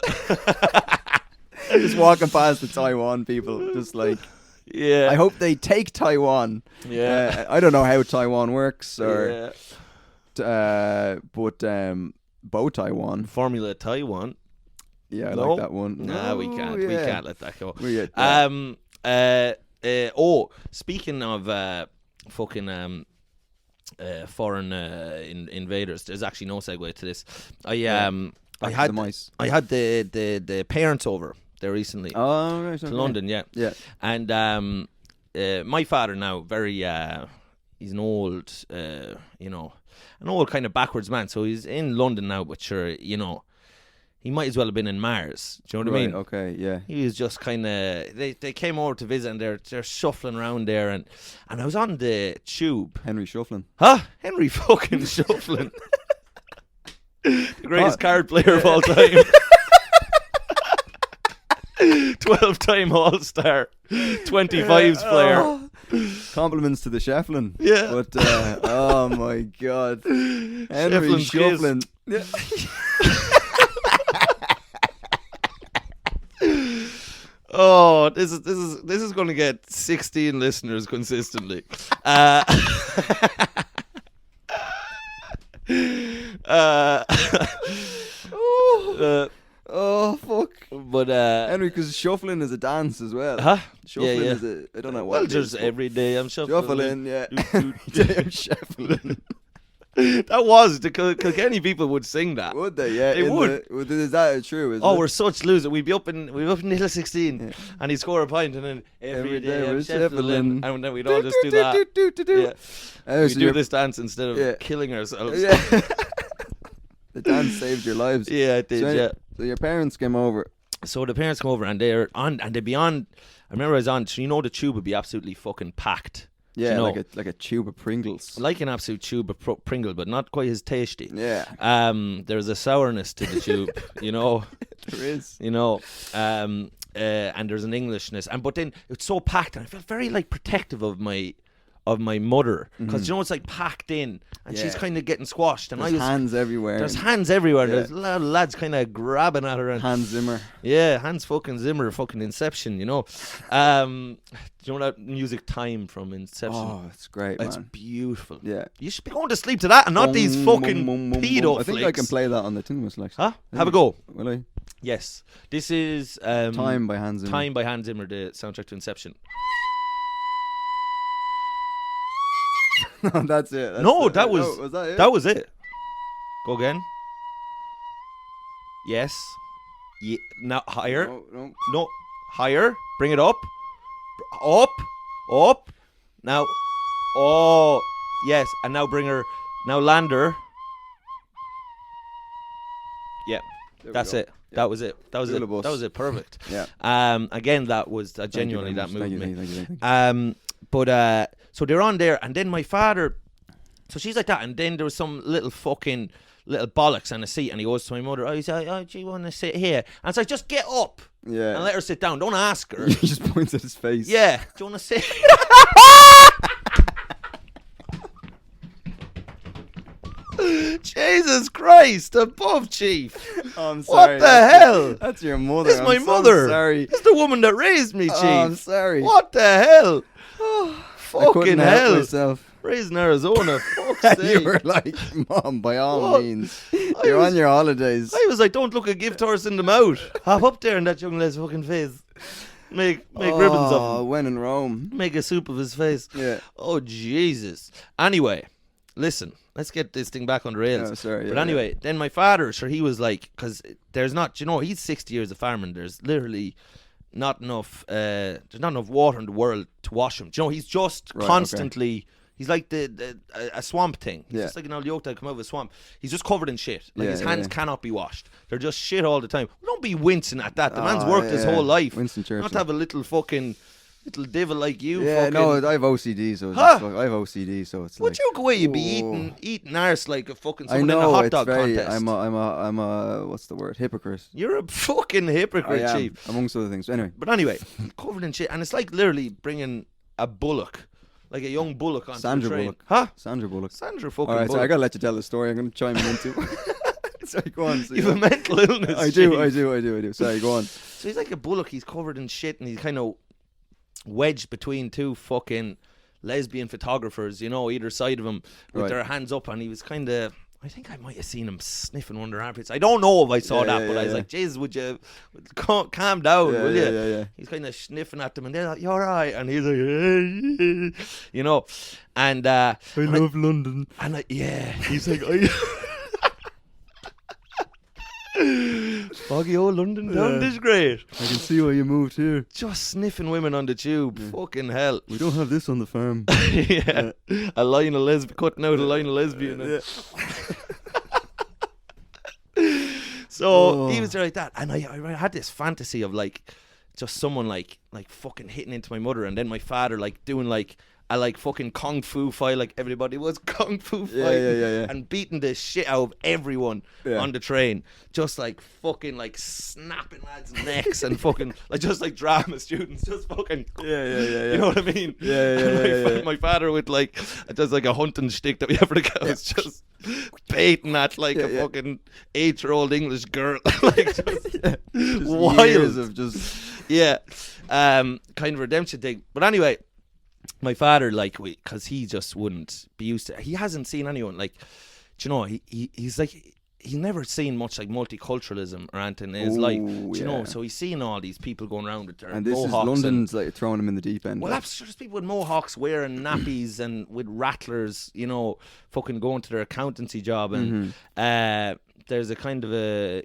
Just walking past the Taiwan people, just like, Yeah. I hope they take Taiwan. Yeah. I don't know how Taiwan works, Yeah. but Bo Taiwan. Formula Taiwan. Yeah, I No. like that one. Nah, we can't. We yeah. can't let that go. Speaking of fucking foreign invaders, there's actually no segue to this. I had the mice. I had the parents over there recently Oh, right. to Okay. London, yeah. And my father now very he's an old an old kind of backwards man, so he's in London now, but sure, he might as well have been in Mars. Do you know what I mean? Okay, yeah. He was just kind of they came over to visit, and they're shuffling around there, and I was on the tube. Henry Shufflin. Henry fucking Shufflin, the greatest card player of all time. 12-time All-Star, 25s player. Compliments to the Shufflin. Yeah. But oh my God, Henry Shufflin's kiss. Shufflin. Yeah. Oh, this is going to get 16 listeners consistently. Oh fuck. But Henry, because shuffling is a dance as well. Shuffling Yeah. is I don't know what. Well, it just is, every day I'm shuffling. shuffling, yeah. Every day I'm shuffling. That was the Kilkenny people would sing that. Would they? Yeah, They would. Is that true? Oh, we're such losers. We'd be up in Little 16, and he'd score a point, and then every day I'm shuffling, and then we'd all just do that. Yeah. We do this dance instead of killing ourselves. Yeah. The dance saved your lives. Yeah, it did. So your parents came over. So the parents come over, and they're on, and they'd be on. I remember I was on. So the tube would be absolutely fucking packed. Yeah, like a tube of Pringles. Like an absolute tube of Pringle, but not quite as tasty. Yeah. There's a sourness to the tube, There is. and there's an Englishness, but then it's so packed, and I felt very like protective of my mother, because it's like packed in, and she's kind of getting squashed, and There's hands everywhere. There's hands everywhere. There's a lot of lads kind of grabbing at her, and Hans Zimmer. Yeah, Hans fucking Zimmer, fucking Inception. Do you know that music Time from Inception? Oh, it's great, man. It's beautiful. Yeah. You should be going to sleep to that, and not these fucking pedo I think flicks. I can play that on the Tingle selection. Huh? Have a go. Will I? Yes. This is Time by Hans Zimmer. Time by Hans Zimmer, the soundtrack to Inception. No, that's it. That was was that it? That was it. Go again. Yes. Yeah. Now higher. No. Higher. Bring it up. Up. Now. Oh. Yes. And now bring her. Now land her. Yeah. That's it. Yeah. That was it. That was it. Syllabus. That was it. Perfect. Yeah. Again, that was genuinely that moved me. Thank you. But so they're on there, and then my father, so she's like that, and then there was some little bollocks on a seat, and he goes to my mother, he's like, oh, do you want to sit here? And it's like, just get up Yeah. and let her sit down. Don't ask her. He just points at his face. Yeah. Do you want to sit? Jesus Christ, above, Chief. I'm sorry. What the hell? That's your mother. This is my I'm so mother. sorry. This is the woman that raised me, Chief. Oh, I'm sorry. What the hell? I Fucking couldn't help hell. myself. Raised in Arizona. Fuck's You sake. were like, Mom, by all What? means, I you're was- on your holidays. I was like, don't look a gift horse in the mouth. Hop up there in that young lad's fucking face. Make ribbons of him. When in Rome. Make a soup of his face. Yeah. Oh, Jesus. Anyway, listen, let's get this thing back on the rails. Oh, sorry. But yeah, anyway, then my father, sure, he was like, because there's not, he's 60 years of farming. There's literally not enough, there's not enough water in the world to wash him. He's just Right, constantly, he's like a swamp thing. He's Yeah. just like an old yoke that come out of a swamp. He's just covered in shit. Like Yeah, his yeah, hands yeah. cannot be washed. They're just shit all the time. Don't be wincing at that. The man's worked his yeah. whole life. Winston Churchill. Not to have a little fucking, little devil like you. Yeah, fucking, no, I have OCD, so Huh? I have OCD, so it's would like. you go away? You'd be Oh. eating arse like a fucking I someone in a know hot it's dog very. contest. I'm a what's the word? Hypocrite. You're a fucking hypocrite, I am, Chief. amongst other things. Anyway, But anyway, covered in shit, and it's like literally bringing a bullock, like a young bullock onto Sandra the train. Bullock. Huh? Sandra Bullock. Sandra fucking All right, so I Bullock. gotta let you tell the story. I'm gonna chime in too. Sorry, go on. So You've a mental illness. I do. Chief. Sorry, go on. So he's like a bullock. He's covered in shit, and he's kind of wedged between two fucking lesbian photographers, either side of him with Right. their hands up, and he was kind of. I think I might have seen him sniffing one of their armpits. I don't know if I saw Yeah, that, yeah, but I was yeah. like, Jesus, would you calm down, Yeah, will you? yeah. He's kind of sniffing at them, and they're like, "You're right," and he's like, and I love London. and he's like, I. Foggy old London town is great. I can see why you moved here. Just sniffing women on the tube. Fucking hell. We don't have this on the farm. Yeah. A line of lesbian, cutting out a line of lesbian. So he was there like that, and I had this fantasy of like just someone like fucking hitting into my mother, and then my father like doing like a like fucking kung fu fight, like everybody was kung fu fighting, yeah. and beating the shit out of everyone on the train, just like fucking like snapping lads' necks and fucking like just like drama students, just fucking Yeah. You know what I mean? Yeah. My father with like just like a hunting stick that we have for the cows, just baiting at like a fucking 8-year-old English girl, like just wild. Years of just kind of redemption thing. But anyway, my father, like, because he just wouldn't be used to. He hasn't seen anyone like, he's like. He's never seen much like multiculturalism or anything in his life, so he's seen all these people going around with their and this mohawks is London's like throwing him in the deep end. well, that's just people with mohawks wearing nappies and with rattlers, fucking going to their accountancy job, and there's a kind of a,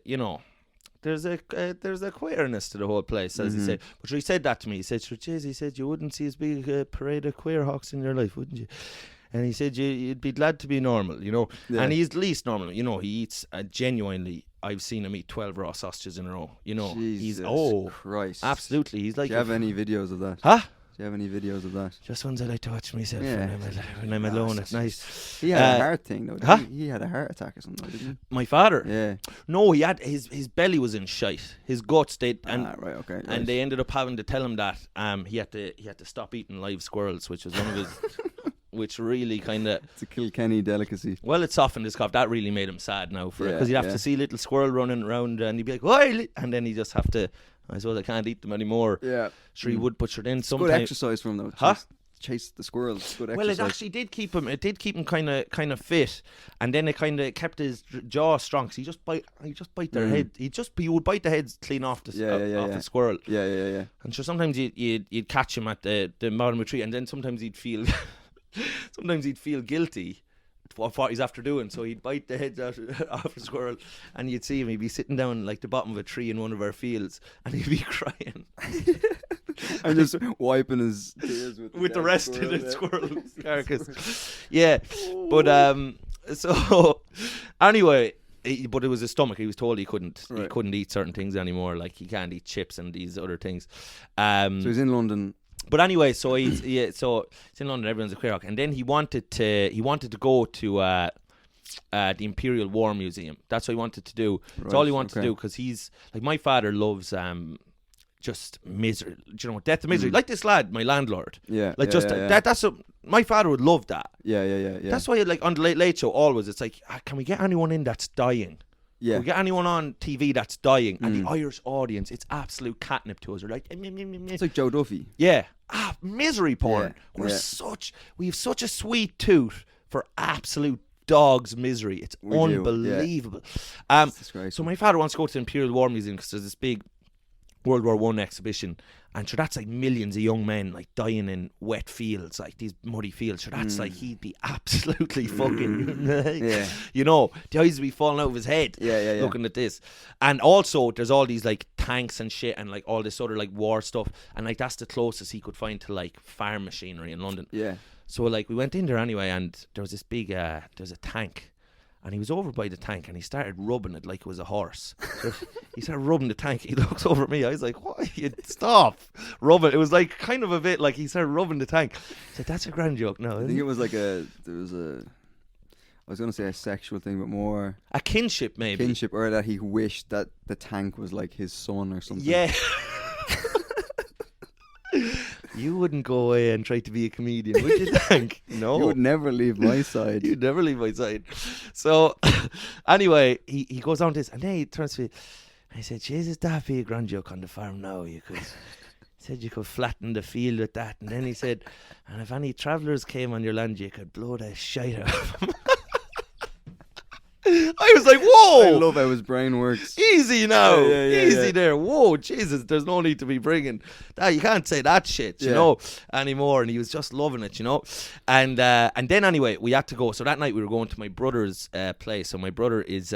there's a queerness to the whole place, as he said. But he said that to me. He said, "Jeez," he said, "you wouldn't see as big a parade of queer hawks in your life, wouldn't you?" And he said, you'd be glad to be normal, Yeah. And he's the least normal, he eats genuinely. I've seen him eat 12 raw sausages in a row, Jesus he's Christ. absolutely. He's like, Do you have any videos of that? huh? Do you have any videos of that? Just ones I like to watch myself Yeah. when I'm alone at night. He had a heart thing though. Huh? He had a heart attack or something, didn't My father? he? Yeah. No, he had his belly was in shite. His guts stayed, and Right. Okay. Right. and they ended up having to tell him that he had to stop eating live squirrels, which was one of his, which really kind of. It's a Kilkenny delicacy. Well, it softened his cough. That really made him sad now because he'd have yeah. to see little squirrel running around, and he'd be like, "Oi!" and then he'd just have to. I suppose I can't eat them anymore. Yeah. Sure, he would, but sure then Good sometimes. exercise from though. Huh? Chase the squirrels. Good exercise. Well, it actually did keep him. It did keep him kind of fit, and then it kind of kept his jaw strong. So he just bite their head. He would bite the heads clean off the the squirrel. Yeah. And so sometimes you'd catch him at the bottom of a tree, and then sometimes he'd feel guilty for what he's after doing. So he'd bite the head off a squirrel, and you'd see him. He'd be sitting down like the bottom of a tree in one of our fields, and he'd be crying. And just wiping his tears with the rest of the yeah. squirrel's carcass. Yeah, but so anyway, but it was his stomach. He was told he couldn't eat certain things anymore. Like he can't eat chips and these other things. So he's in London. But anyway, so he's in London. Everyone's a queer hawk, and then he wanted to go to the Imperial War Museum. That's what he wanted to do. That's all he wanted to do, because he's like, my father loves just misery. Do you know, death and misery. Like this lad, my landlord. Yeah. Like yeah. that's my father would love that. Yeah. That's why like on the Late Show always it's like, can we get anyone in that's dying? Yeah. Can we get anyone on TV that's dying? And the Irish audience, it's absolute catnip to us. They're like, It's like Joe Duffy. yeah, misery porn. Yeah, We have such a sweet tooth for absolute dog's misery. It's We do, yeah. unbelievable. disgraceful. So my father wants to go to the Imperial War Museum because there's this big World War One exhibition, and sure, that's like millions of young men like dying in wet fields, like these muddy fields. Sure, that's like he'd be absolutely fucking, Yeah. you know, the eyes would be falling out of his head. Yeah. Looking at this, and also there's all these like tanks and shit, and like all this other like war stuff, and like that's the closest he could find to like farm machinery in London. Yeah. So like we went in there anyway, and there was this big, there's a tank. And he was over by the tank and he started rubbing it like it was a horse. So he started rubbing the tank. He looks over at me. I was like, what? You stop rubbing. It was like kind of a bit like he started rubbing the tank. I said, that's a grand joke. No, I think it was like I was going to say a sexual thing, but more a kinship maybe. kinship, or that he wished that the tank was like his son or something. Yeah. You wouldn't go away and try to be a comedian, would you, Tank? No. You would never leave my side. You'd never leave my side. So, anyway, he goes on this, and then he turns to me, and he said, Jesus, that'd be a grand joke on the farm now. He said you could flatten the field with that. And then he said, and if any travellers came on your land, you could blow the shite out of them. I was like, whoa! I love how his brain works. Easy now. Yeah, Easy there. Whoa, Jesus, there's no need to be bringing that. You can't say that shit, you know, anymore. And he was just loving it, you know. And then anyway, we had to go. So that night we were going to my brother's place. So my brother is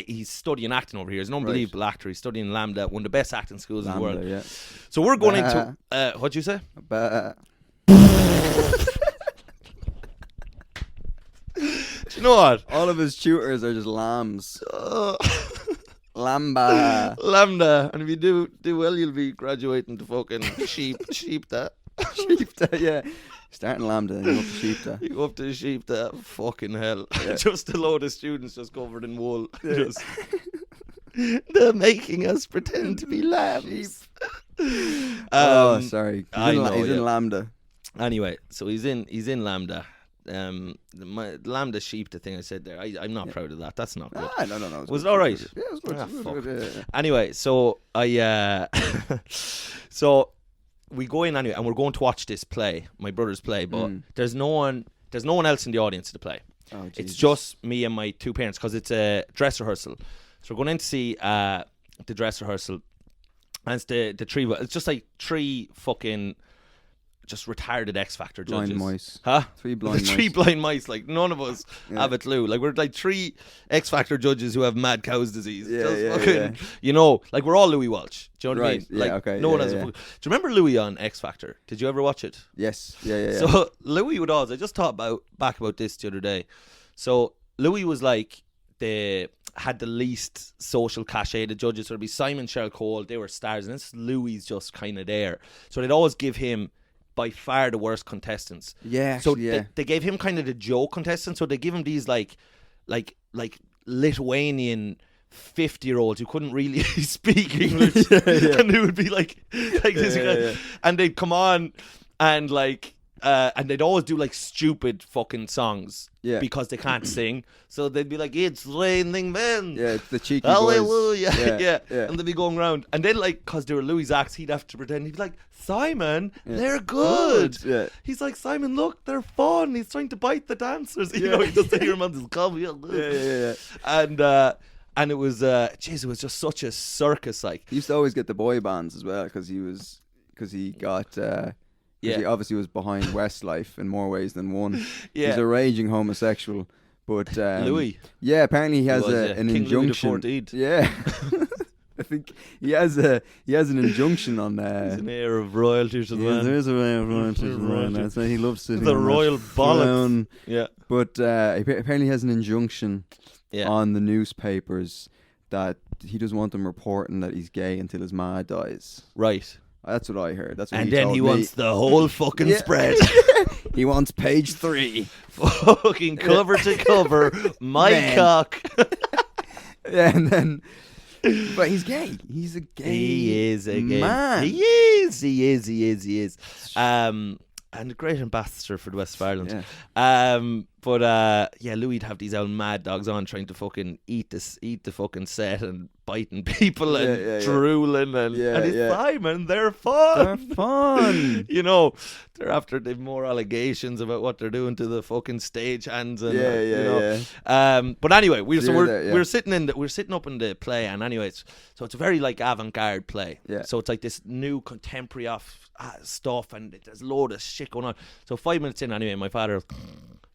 he's studying acting over here. He's an unbelievable actor. He's studying Lambda, one of the best acting schools in the world. Yeah. So we're going into what'd you say? Do you know what? All of his tutors are just lambs. Lambda. Lambda. And if you do well, you'll be graduating to fucking sheep that. Sheepta, yeah. Starting lambda and you go up to sheepta. You go up to the sheep that fucking hell. Just a load of students just covered in wool. Just they're making us pretend to be lambs. Sorry. He's in lambda. Anyway, so he's in lambda. My lambda sheep, the thing I said there, I'm not proud of that. That's not good. No. Was it all right? Yeah, it was good. Ah, It was fuck. good, yeah. Anyway, so so we go in anyway, and we're going to watch this play, my brother's play, but there's no one else in the audience to the play. Oh, it's Jesus. just me and my two parents because it's a dress rehearsal. So we're going in to see the dress rehearsal, and it's the three. It's just like three fucking just retarded X Factor judges. Blind mice. Huh? Three blind mice. Three blind mice. Like none of us have a clue. Like we're like three X Factor judges who have mad cow's disease. Yeah. You know, like we're all Louis Walsh. Do you know what I Right, mean? yeah, Like okay, no one yeah, has. yeah. Do you remember Louis on X Factor? Did you ever watch it? Yes. Yeah. So Louis would always. I just thought back about this the other day. So Louis was like had the least social cachet. The judges, so it'd be Simon, Cheryl Cole. They were stars, and this Louis just kind of there. So they'd always give him by far the worst contestants. Yeah. So Actually, yeah. they gave him kind of the joke contestant. So they give him these like Lithuanian 50-year-olds who couldn't really speak English, and they would be like this guy, and they'd come on and and they'd always do like stupid fucking songs because they can't sing. So they'd be like, "It's raining men." Yeah, it's the cheeky Hallelujah. boys. Yeah. Yeah. And they'd be going around. And then, like, because they were Louis' acts, he'd have to pretend. He'd be like, Simon, they're good. Yeah. He's like, Simon, look, they're fun. He's trying to bite the dancers. You know, he just hear him on this cover. Yeah. And it was, it was just such a circus. Like, He used to always get the boy bands as well because he got. He obviously was behind Westlife in more ways than one. Yeah. He's a raging homosexual. But Louis. Yeah, apparently he has an King injunction. Louis XIV. Yeah. I think he has an injunction on He's an heir of royalty to the man. there is a way of royalty to the man. That's why he loves sitting The on that royal bollocks. throne. Yeah. But apparently he has an injunction Yeah. on the newspapers that he doesn't want them reporting that he's gay until his ma dies. Right. That's what I heard. That's what And he then told he me. wants the whole fucking spread. He wants page 3. Fucking cover to cover. My Man. cock. Yeah, and then But he's gay. He's a gay. He is a gay man. He is. And a great ambassador for the West of Ireland. Yeah. But Louis'd have these old mad dogs on trying to fucking eat the fucking set and biting people and drooling and it's fine, and they're fun. They're fun. You know, they're after they've more allegations about what they're doing to the fucking stage hands and you know. But anyway, we're sitting up in the play, and anyways, so it's a very like avant-garde play. Yeah. So it's like this new contemporary stuff, and there's a load of shit going on. So 5 minutes in, anyway, my father,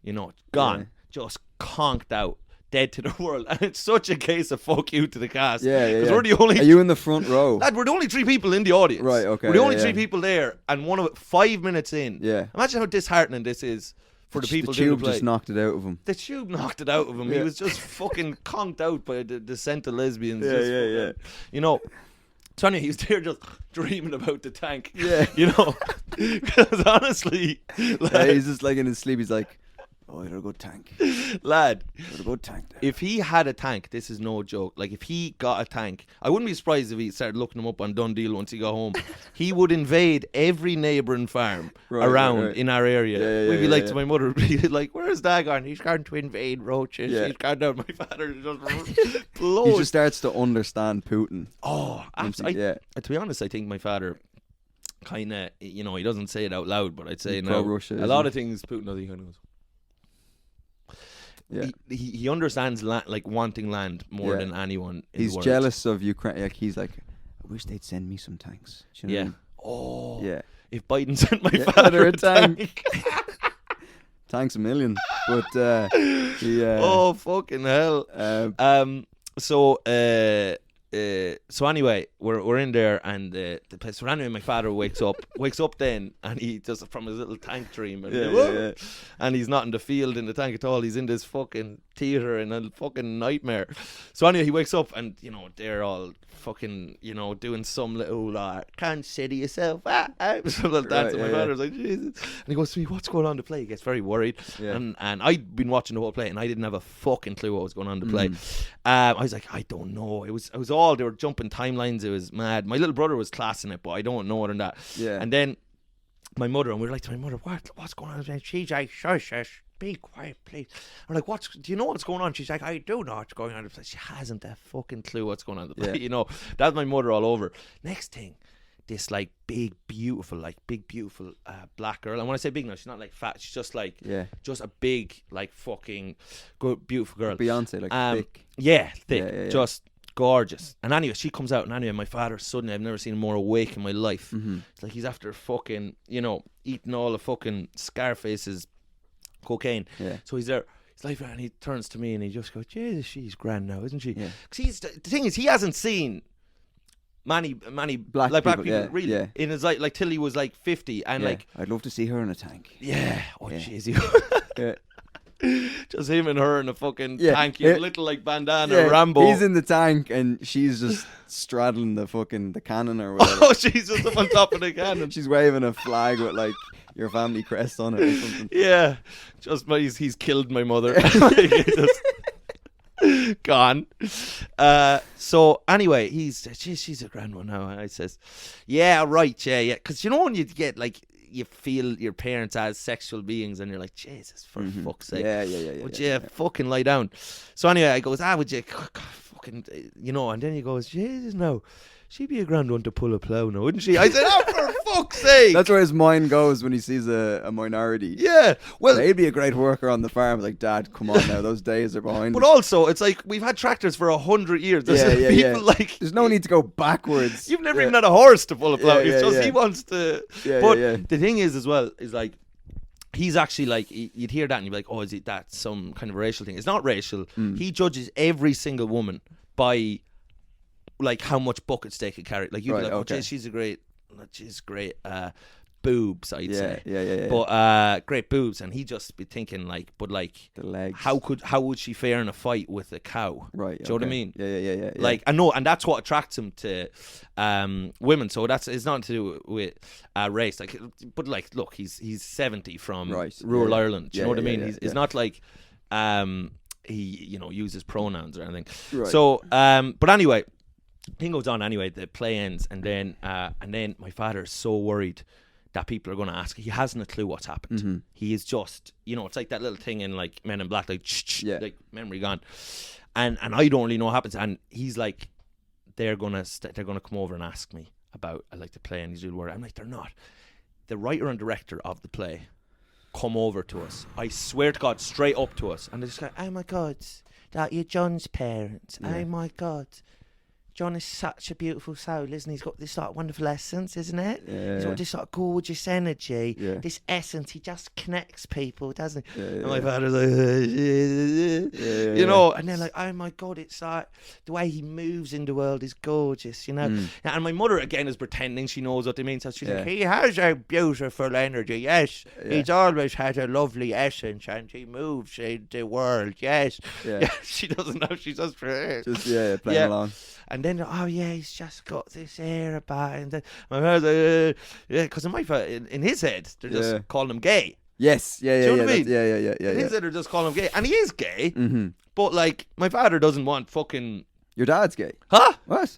you know, gone, just conked out, dead to the world, and it's such a case of fuck you to the cast. Yeah. We're the only. Are you in the front row? Lad, we're the only 3 people in the audience. Right. Okay. We're the only 3 people there, and 5 minutes in. Yeah. Imagine how disheartening this is for the people doing the tube play. just knocked it out of him. The tube knocked it out of him. He was just fucking conked out by the scent of lesbians. Yeah. You know. So anyway, he was there just dreaming about the tank. Yeah. You know, because honestly, He's just like in his sleep. He's like, "Oh, you're a good tank, lad. you're a good tank." There. If he had a tank, this is no joke. Like if he got a tank, I wouldn't be surprised if he started looking them up on Dundee once he got home. He would invade every neighbouring farm around in our area. We'd be like to my mother, we'd be like, "Where's Dad gone? He's going to invade roaches. He's gone down." My father just blows. He just starts to understand Putin. Oh, absolutely. To be honest, I think my father kind of, you know, he doesn't say it out loud, but I'd say now Russia, a lot of things Putin does. He kind of goes. Yeah. He understands like wanting land more than anyone in He's the world. jealous of Ukraine. Like he's like, I wish they'd send me some tanks. Do you know what I mean? Oh. Yeah. If Biden sent my father a tank. Tanks a million. But oh fucking hell. So anyway, we're in there, and the place. So anyway, my father wakes up then, and he just from his little tank dream, and and he's not in the field in the tank at all. He's in this fucking theater in a fucking nightmare. So anyway, he wakes up, and you know they're all fucking, you know, doing some little consider yourself, some little dance. And my father's like, Jesus, and he goes to me, "What's going on to play?" He gets very worried, and I'd been watching the whole play, and I didn't have a fucking clue what was going on to play. I was like, I don't know. It was all, they were jumping timelines. It was mad. My little brother was classing it, but I don't know other than that. Yeah. And then my mother, and we were like to my mother, what's going on? And she's like, shush, be quiet, please. I'm like, do you know what's going on? She's like, I do know what's going on. She hasn't a fucking clue what's going on. You know, that's my mother all over. Next thing, this like big beautiful black girl, and when I say big now, she's not like fat, she's just like just a big like fucking good beautiful girl. Beyonce, like thick. Thick. Just gorgeous. And anyway, she comes out, and anyway, my father suddenly, I've never seen him more awake in my life. It's like he's after fucking, you know, eating all the fucking Scarface's cocaine. So he's there, he's like, and he turns to me and he just goes, Jesus, she's grand now, isn't she? Because the thing is, he hasn't seen many black people really in his life, like till he was like 50, and like I'd love to see her in a tank. Jeez, just him and her in a fucking tank, little like bandana Rambo. He's in the tank and she's just straddling the cannon or whatever. Oh, she's just up on top of the cannon. She's waving a flag with like your family crest on it or something. Just he's killed my mother. Gone. So anyway, she's a grand one now. And I says, because you know when you get like, you feel your parents as sexual beings, and you're like, Jesus, for fuck's sake, would you fucking lie down? So anyway, I goes, would you fucking, you know? And then he goes, Jesus, no, she'd be a grand one to pull a plough now, wouldn't she? I said, for fuck's sake. That's where his mind goes when he sees a minority. Well, they'd be a great worker on the farm. Like, Dad, come on now, those days are behind but us. Also, it's like, we've had tractors for 100 years. There's people like, there's no need to go backwards. You've never even had a horse to pull a plough. It's just he wants to. The thing is as well, is like, he's actually like, you'd hear that and you'd be like, oh, is it that some kind of racial thing? It's not racial. He judges every single woman by like how much buckets they could carry. Like, you'd be like, oh, geez, she's great boobs, I'd say. But great boobs, and he'd just be thinking like, but like the legs. How would she fare in a fight with a cow? Right. Do you know what I mean? Yeah. Like, I know, and that's what attracts him to women. So it's not to do with race. Like, but like, look, he's 70 from rural Ireland. Do you know what I mean? He's not like he, you know, uses pronouns or anything. Right. So but anyway, thing goes on anyway. The play ends, and then my father is so worried that people are going to ask. He hasn't a clue what's happened. He is just, it's like that little thing in like Men in Black, like like memory gone, and I don't really know what happens. And he's like, they're gonna come over and ask me about like the play, and he's really worried. I'm like, they're not. The writer and director of the play come over to us. I swear to God, straight up to us, and they just go, "Oh my God, that you're John's parents. Yeah. Oh my God, John is such a beautiful soul, isn't he? He's got this like wonderful essence, isn't it? Yeah. He's got this like gorgeous energy, this essence. He just connects people, doesn't he?" And my father's like, and they're like, "Oh my God, it's like the way he moves in the world is gorgeous, And my mother again is pretending she knows what they mean. So she's like, "He has a beautiful energy. Yes, he's always had a lovely essence, and he moves in the world. Yes." Yeah. She doesn't know. She's just playing along. And then, he's just got this air about it. And then my father's like, because in his head, they're just calling him gay. Yes, Do you know what I mean? Yeah. In his head, they're just calling him gay. And he is gay, but like, my father doesn't want fucking... Your dad's gay? Huh? What?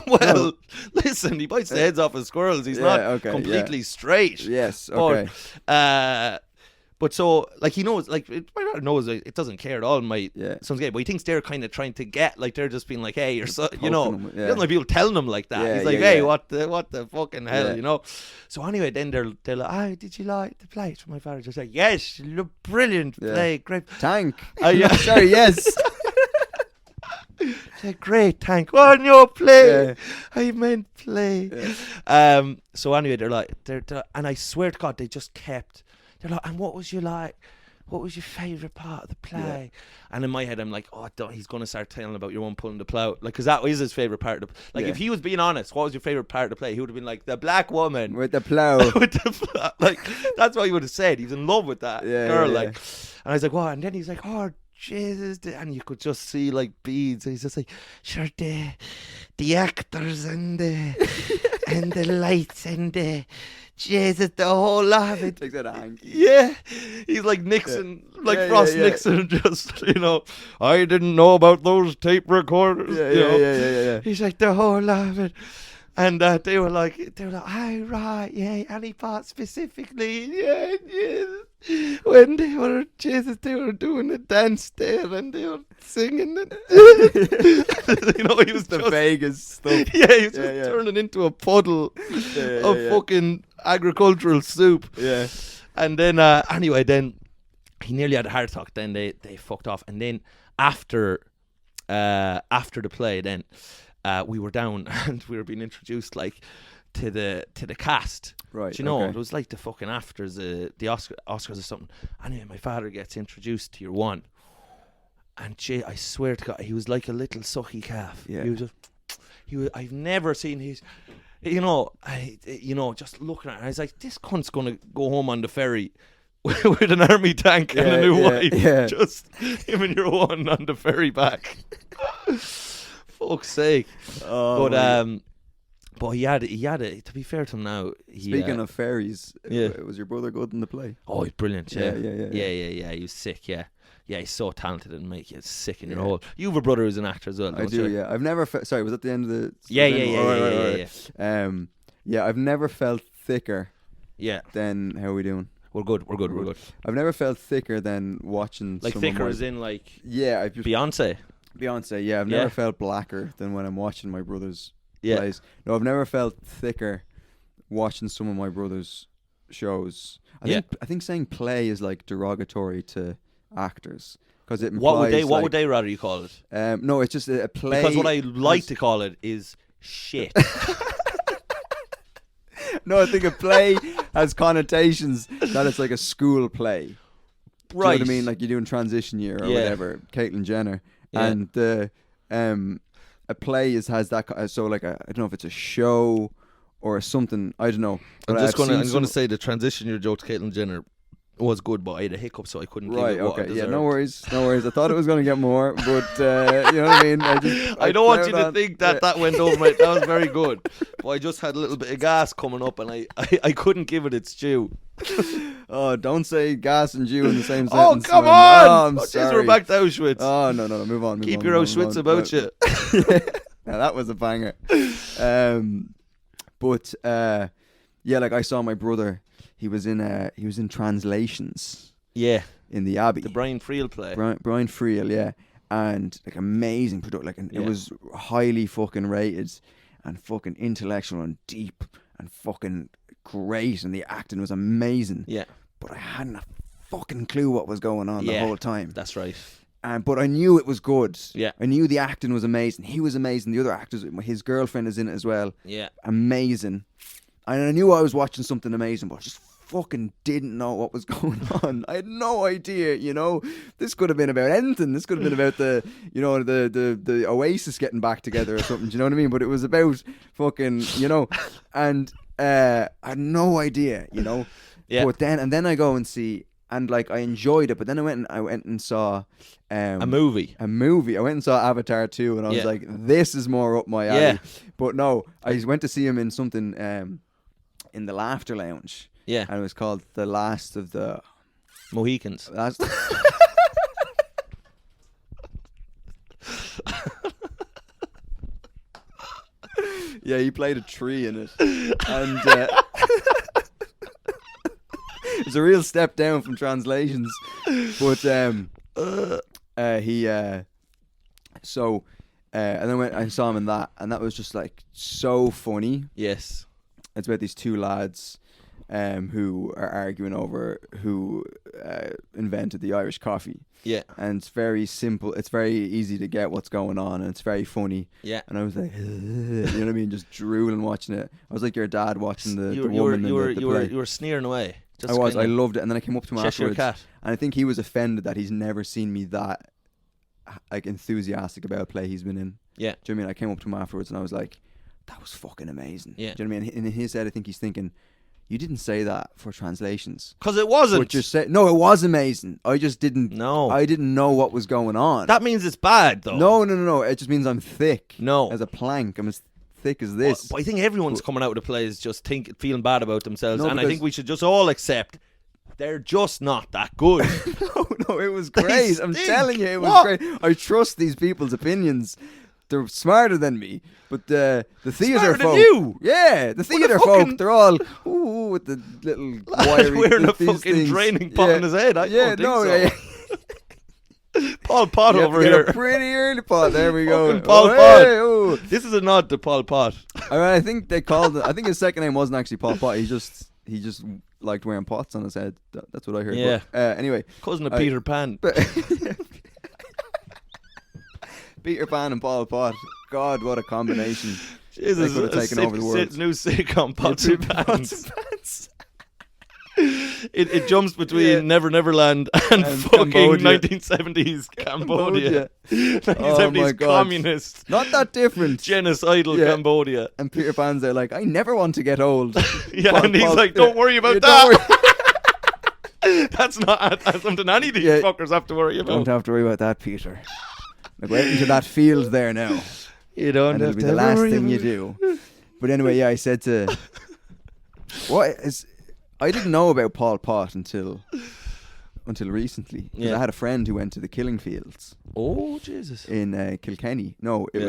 Well, listen, he bites the heads off of squirrels. He's not completely straight. Yes, okay. But so, like, he knows, like, my father knows it doesn't care at all. My son's gay, but he thinks they're kind of trying to get, like, they're just being like, "Hey, you're so," he doesn't like people telling him like that. He's like, "Hey, what the fucking hell," So anyway, then they're like, "Oh, did you like the play?" So my father just like, "Yes, you look brilliant play, great tank." Sorry, yes. Great tank. Oh, no, play. I meant play. So anyway, they're like, and I swear to God, they just kept. They're like, "And what was your favourite part of the play?" And in my head, I'm like, he's going to start telling about your one pulling the plough. Like, because that was his favourite part of the play. Like, if he was being honest, what was your favourite part of the play? He would have been like, the black woman. With the plough. With the plough. Like, that's what he would have said. He was in love with that girl. Like, and I was like, "What?" And then he's like, "Oh, Jesus," and you could just see like beads. He's just like, "Sure, the actors and the lights and the Jesus, the whole lot of it." Takes out a hanky. Yeah, he's like Nixon, like Frost Nixon. Just I didn't know about those tape recorders. Yeah. He's like the whole lot of it. And they were like, "Oh, right, yeah, any part specifically, yeah. When they were doing the dance there and they were singing it." He was the Vegas stuff. Yeah, he was just turning into a puddle of fucking agricultural soup. Yeah. And then, anyway, then he nearly had a heart attack. Then they fucked off. And then after the play, then we were down and we were being introduced like to the cast. Right. Do you know, it was like the fucking afters, the Oscars or something. Anyway, my father gets introduced to year one, and I swear to God, he was like a little sucky calf. Yeah. He was. I've never seen his. Just looking at it, and I was like, "This cunt's gonna go home on the ferry with an army tank and a new wife." Yeah. Just him and your one on the ferry back. Fuck's sake. But he had it. To be fair to him now, speaking of ferries, was your brother good in the play? Oh, he's brilliant. Yeah. He was sick. Yeah, he's so talented and make you sick in your hole. You have a brother who's an actor as well. I do. You? Yeah, I've never. Sorry, was that the end of the? Yeah. I've never felt thicker. Yeah. Than how are we doing? We're good. I've never felt thicker than watching. Like thicker as in like. Yeah, Beyonce. Yeah, I've never felt blacker than when I'm watching my brother's plays. No, I've never felt thicker watching some of my brother's shows. I think saying play is like derogatory to actors because it implies what would they rather you call it? No, it's just a play. Because what I like to call it is shit. No, I think a play has connotations that it's like a school play. Right. Do you know what I mean? Like you're doing transition year or whatever. Caitlyn Jenner. Yeah. And a play has that. So like I don't know if it's a show or something. I don't know. I'm going to say the transition year joke to Caitlyn Jenner was good, but I had a hiccup, so I couldn't. Right. Give it what Okay. I deserved. Yeah. No worries. I thought it was going to get more, but you know what I mean. I don't want you to think that went over my. That was very good, but I just had a little bit of gas coming up, and I couldn't give it its due. Oh, don't say gas and Jew in the same sentence. Oh, come on! Oh, I'm sorry. We're back to Auschwitz. Oh, no. Move on. Keep your Auschwitz about you. Now that was a banger. But yeah, like I saw my brother. He was in Translations. Yeah. In the Abbey. The Brian Friel play. Brian Friel, yeah. And like amazing product. Like it was highly fucking rated and fucking intellectual and deep and fucking great, and the acting was amazing. Yeah. But I hadn't a fucking clue what was going on the whole time. That's right. But I knew it was good. Yeah. I knew the acting was amazing. He was amazing. The other actors, his girlfriend is in it as well. Yeah. Amazing. And I knew I was watching something amazing, but I just fucking didn't know what was going on. I had no idea, you know. This could have been about anything. This could have been about the Oasis getting back together or something. Do you know what I mean? But it was about fucking, you know, and I had no idea, you know. Yeah. But then I go and see, and like I enjoyed it. But then I went and saw a movie. I went and saw Avatar 2, and I was like, this is more up my alley. Yeah. But no, I went to see him in something in the Laughter Lounge. Yeah. And it was called The Last of the Mohicans. Yeah, he played a tree in it. And it's a real step down from Translations. But and then I saw him in that, and that was just like so funny. Yes. It's about these two lads who are arguing over who invented the Irish coffee. Yeah. And it's very simple. It's very easy to get what's going on, and it's very funny. Yeah. And I was like, you know what I mean, just drooling watching it. I was like your dad watching the You woman in the play. were sneering away. Just I was. I kinda loved it, and then I came up to him Cheshire afterwards, cat. and I think he was offended that he's never seen me that like enthusiastic about a play he's been in. Yeah. Do you know what I mean? I came up to him afterwards, and I was like, that was fucking amazing. Yeah. Do you know what I mean? And in his head, I think he's thinking, you didn't say that for Translations. Because it wasn't. But you're no, it was amazing. I just didn't. No. I didn't know what was going on. That means it's bad, though. No. It just means I'm thick. No. As a plank. I'm as thick as this. But I think everyone's coming out of the plays just feeling bad about themselves. No, and I think we should just all accept they're just not that good. No, it was great. I'm stink. telling you, it was What? great. I trust these people's opinions. They're smarter than me, but the theatre Smarter than folk, you? yeah, the theatre folk, they're all with the little wiry wearing a these fucking things. draining pot in his head. I don't think so. Yeah. Paul Pot You have over to get here. a pretty early pot. There we go. Fucking Paul hey, Pot. oh. This is a nod to Paul Pot. I think they called it. I think his second name wasn't actually Paul Pot. He just liked wearing pots on his head. That's what I heard. Yeah. But, anyway, Cousin of Peter Pan. Peter Pan and Paul Pot. God, what a combination. Jesus, They could have taken over the world. New sitcom, Pots and Pans. Pots and Pans. It jumps between Never Neverland and fucking Cambodia. 1970s Cambodia. 1970s Oh my God. communist, Not that different. genocidal Yeah. Cambodia. And Peter Pan's there like, I never want to get old. Yeah, Paul- and he's Paul- like, don't worry about Yeah, that. don't worry. That's not something any of these Yeah. fuckers have to worry about. Don't have to worry about that, Peter. Like, wait into that field there now. You don't And have it'll be to the last worry thing you about do. But anyway, yeah, I said to... I didn't know about Paul Pot until recently. 'Cause Yeah. I had a friend who went to the killing fields Oh, Jesus. in Kilkenny. No, it Yeah.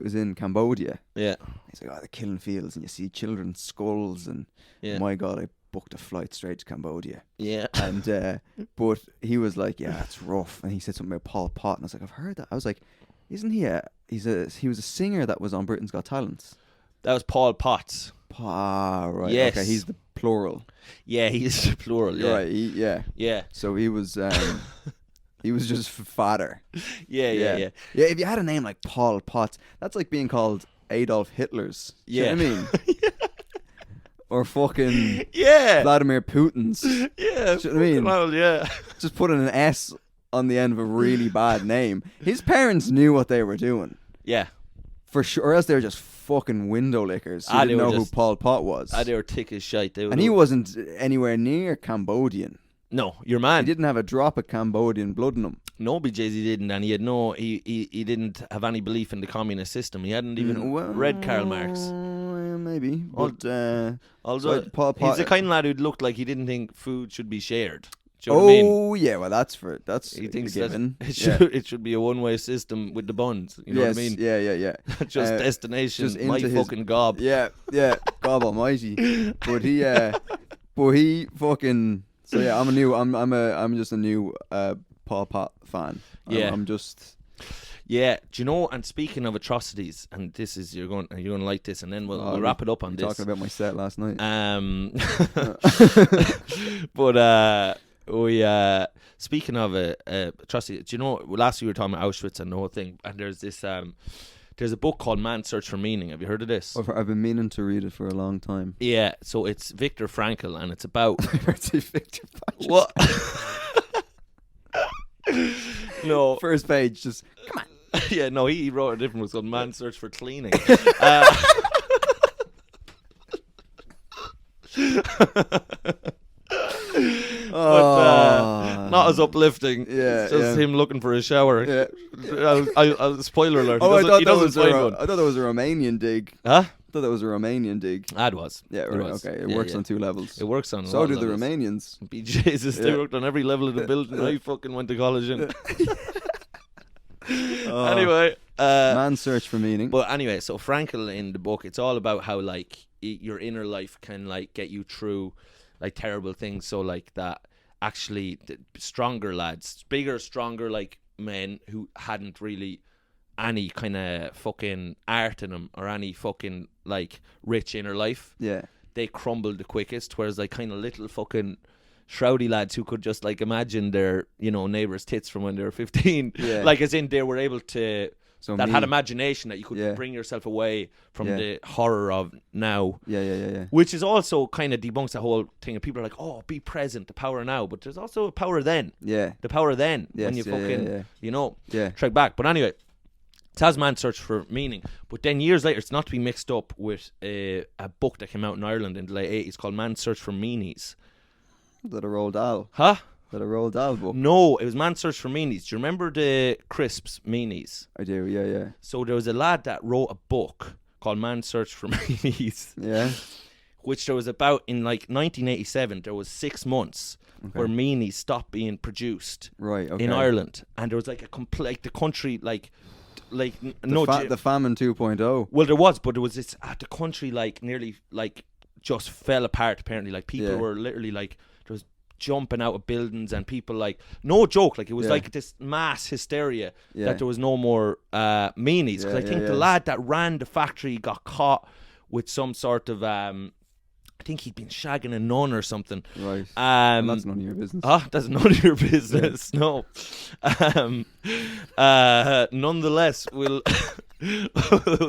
was in Cambodia. Yeah. He's like, the killing fields, and you see children's skulls, and Yeah. my God, I booked a flight straight to Cambodia. Yeah. And but he was like, yeah, it's rough. And he said something about Paul Pot, and I was like, I've heard that. I was like, isn't he he was a singer that was on Britain's Got Talent. That was Paul Potts. Right. Yes. Okay, he's the plural. Yeah, he's the plural. Yeah. You're right. Yeah. Yeah. So he was he was just fatter. Yeah. Yeah, if you had a name like Paul Potts, that's like being called Adolf Hitler's. Do you know what I mean? Or fucking Yeah. Vladimir Putin's. Yeah. Do you know what I mean? Well, yeah. Just putting an S on the end of a really bad name. His parents knew what they were doing. Yeah. For sure. Or else they were just fucking window lickers. Who Ah, didn't they were know who just- Paul Pot was. They were thick as shite. They And he wasn't anywhere near Cambodian. No, your He man. didn't have a drop of Cambodian blood in him. No, BJ's he didn't, and he had he didn't have any belief in the communist system. He hadn't even read Karl Marx. Maybe. But Although Paul Pot, he's the kind of lad who looked like he didn't think food should be shared. Do you know what I mean? Oh yeah, well that's He thinks that given. it should be a one-way system with the buns. You know Yes, what I mean? Yeah. Just destination, just my into his- fucking gob. Yeah, God Almighty. But he fucking. So yeah, I'm just a new Paul Pot fan. Yeah. I'm just. Yeah, do you know? And speaking of atrocities, and this is you're going to like this, and then we'll wrap it up on this. Talking about my set last night. But speaking of atrocity, do you know? Last week we were talking about Auschwitz and the whole thing, and there's this there's a book called Man's Search for Meaning. Have you heard of this? I've been meaning to read it for a long time. Yeah, so it's Viktor Frankl, and it's about Victor Frankl. what? No, First page, just come on. yeah, no, he wrote a different book called Man's Search for Cleaning. But not as uplifting. Yeah, it's just him looking for a shower. Yeah. Spoiler alert. Oh, I thought that one. was a Romanian dig. Huh? I thought that was a Romanian dig. That was. Yeah, It right. was. Okay, it Yeah, works yeah. on two levels. It works on. a So lot do of the levels. Romanians. Jesus, they Yeah. worked on every level of the building. I fucking went to college in. Oh. Anyway, Man's Search for Meaning. but anyway, so Frankel in the book, it's all about how like your inner life can like get you through like terrible things. So like that actually stronger lads, bigger, stronger like men who hadn't really any kind of fucking art in them or any fucking like rich inner life. Yeah. They crumbled the quickest, whereas like kind of little fucking shroudy lads who could just like imagine their, you know, neighbour's tits from when they were 15. Yeah. Like as in they were able to So that me. had imagination that you could Yeah. bring yourself away from Yeah. the horror of now. Yeah. Which is also kind of debunks the whole thing of people are like, oh, be present, the power now. But there's also a power then. Yeah. The power then when Yes, you yeah, fucking, yeah. you know, Yeah. trek back. But anyway, Tasman Search for Meaning. But then years later, it's not to be mixed up with a book that came out in Ireland in the late 80s called Man's Search for Meanies. Is that a Roald Dahl? Huh? Is that a Roald Dahl book? No, it was Man's Search for Meanies. Do you remember the crisps Meanies? I do, yeah. So there was a lad that wrote a book called Man's Search for Meanies, Yeah. which there was about in like 1987. There was 6 months where meanies stopped being produced Right, okay. in Ireland, and there was like a complete the country The famine 2.0. Well, there was, but there was this the country like nearly like just fell apart. Apparently, like people Yeah. were literally like there was jumping out of buildings and people like no joke, like it was Yeah. like this mass hysteria Yeah. that there was no more meanies because Yeah, I think the lad that ran the factory got caught with some sort of I think he'd been shagging a nun or something. Right. Well, that's none of your business. That's none of your business. No. Nonetheless, we'll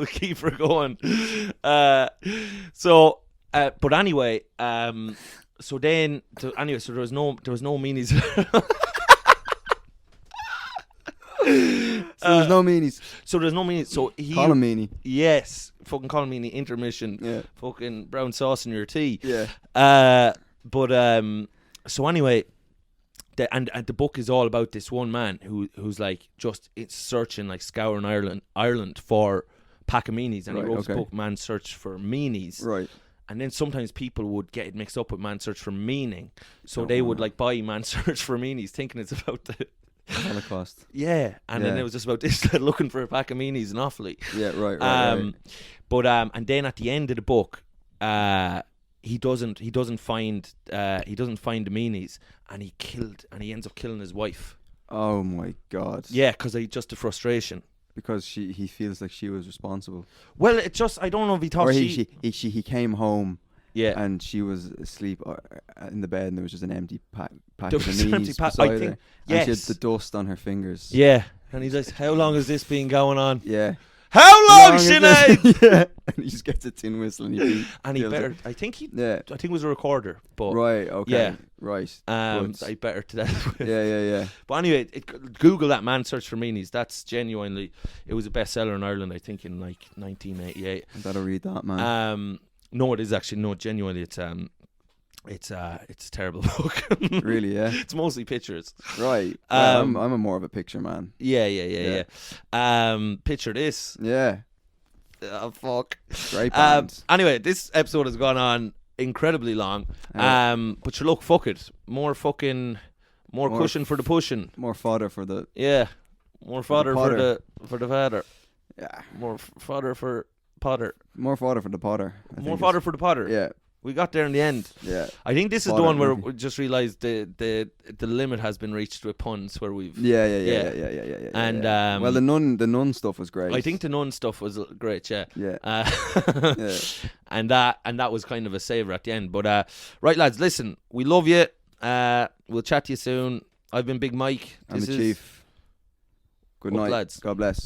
keep her going. But anyway, so there was no meanies. So there's no meanies. So there's no meanies. So he Call him meanie. Yes, fucking call me the intermission. Yeah. Fucking brown sauce in your tea. Yeah. So anyway, the book is all about this one man who's like just it's searching, like scouring Ireland for pack of meanies, and he wrote this book, Man's Search for Meanies. Right. And then sometimes people would get it mixed up with Man's Search for Meaning, so they would like buy Man's Search for Meanies, thinking it's about the Holocaust. yeah, and then Yeah. it was just about this lad looking for a pack of meanies in Offaly. Yeah, right. But and then at the end of the book, he doesn't find the meanies, and he ends up killing his wife. Oh my God. Yeah, because just the frustration. Because he feels like she was responsible. Well, it just I don't know if he thought Or he came home. Yeah. And she was asleep in the bed, and there was just an empty pack There of was an empty meanies pack. beside I her. think And she had yes. the dust on her fingers. Yeah, and he's like, "How long has this been going on? Yeah. How long, is Sinead?" this? Yeah. And he just gets a tin whistle and he And he kills better. her. I think Yeah. it was a recorder, but Right. Okay. Yeah. Right. I But- better to that. yeah. But anyway, Google that Man Search for Meanies. That's genuinely, it was a bestseller in Ireland, I think, in like 1988. I gotta read that, man. No, it is actually genuinely, it's a terrible book. Really, yeah. It's mostly pictures. Right. Well, I'm a more of a picture man. Yeah. Picture this. Yeah. Oh fuck. Great band. Anyway, this episode has gone on incredibly long. Yeah. But you look, fuck it. More fucking More cushion for the pushing. More fodder for the More fodder for the father. yeah. More fodder for Potter. More fodder for the Potter. More fodder for the Potter. Yeah. We got there in the end. Yeah. I think this is the Fodder, one where maybe. we just realised the limit has been reached with puns where we've Yeah. And well, the nun stuff was great. I think the nun stuff was great, yeah. Yeah. Yeah. And that was kind of a saver at the end. But right, lads, listen, we love you. We'll chat to you soon. I've been Big Mike. I'm This the is chief. Good Up, night, lads. God bless.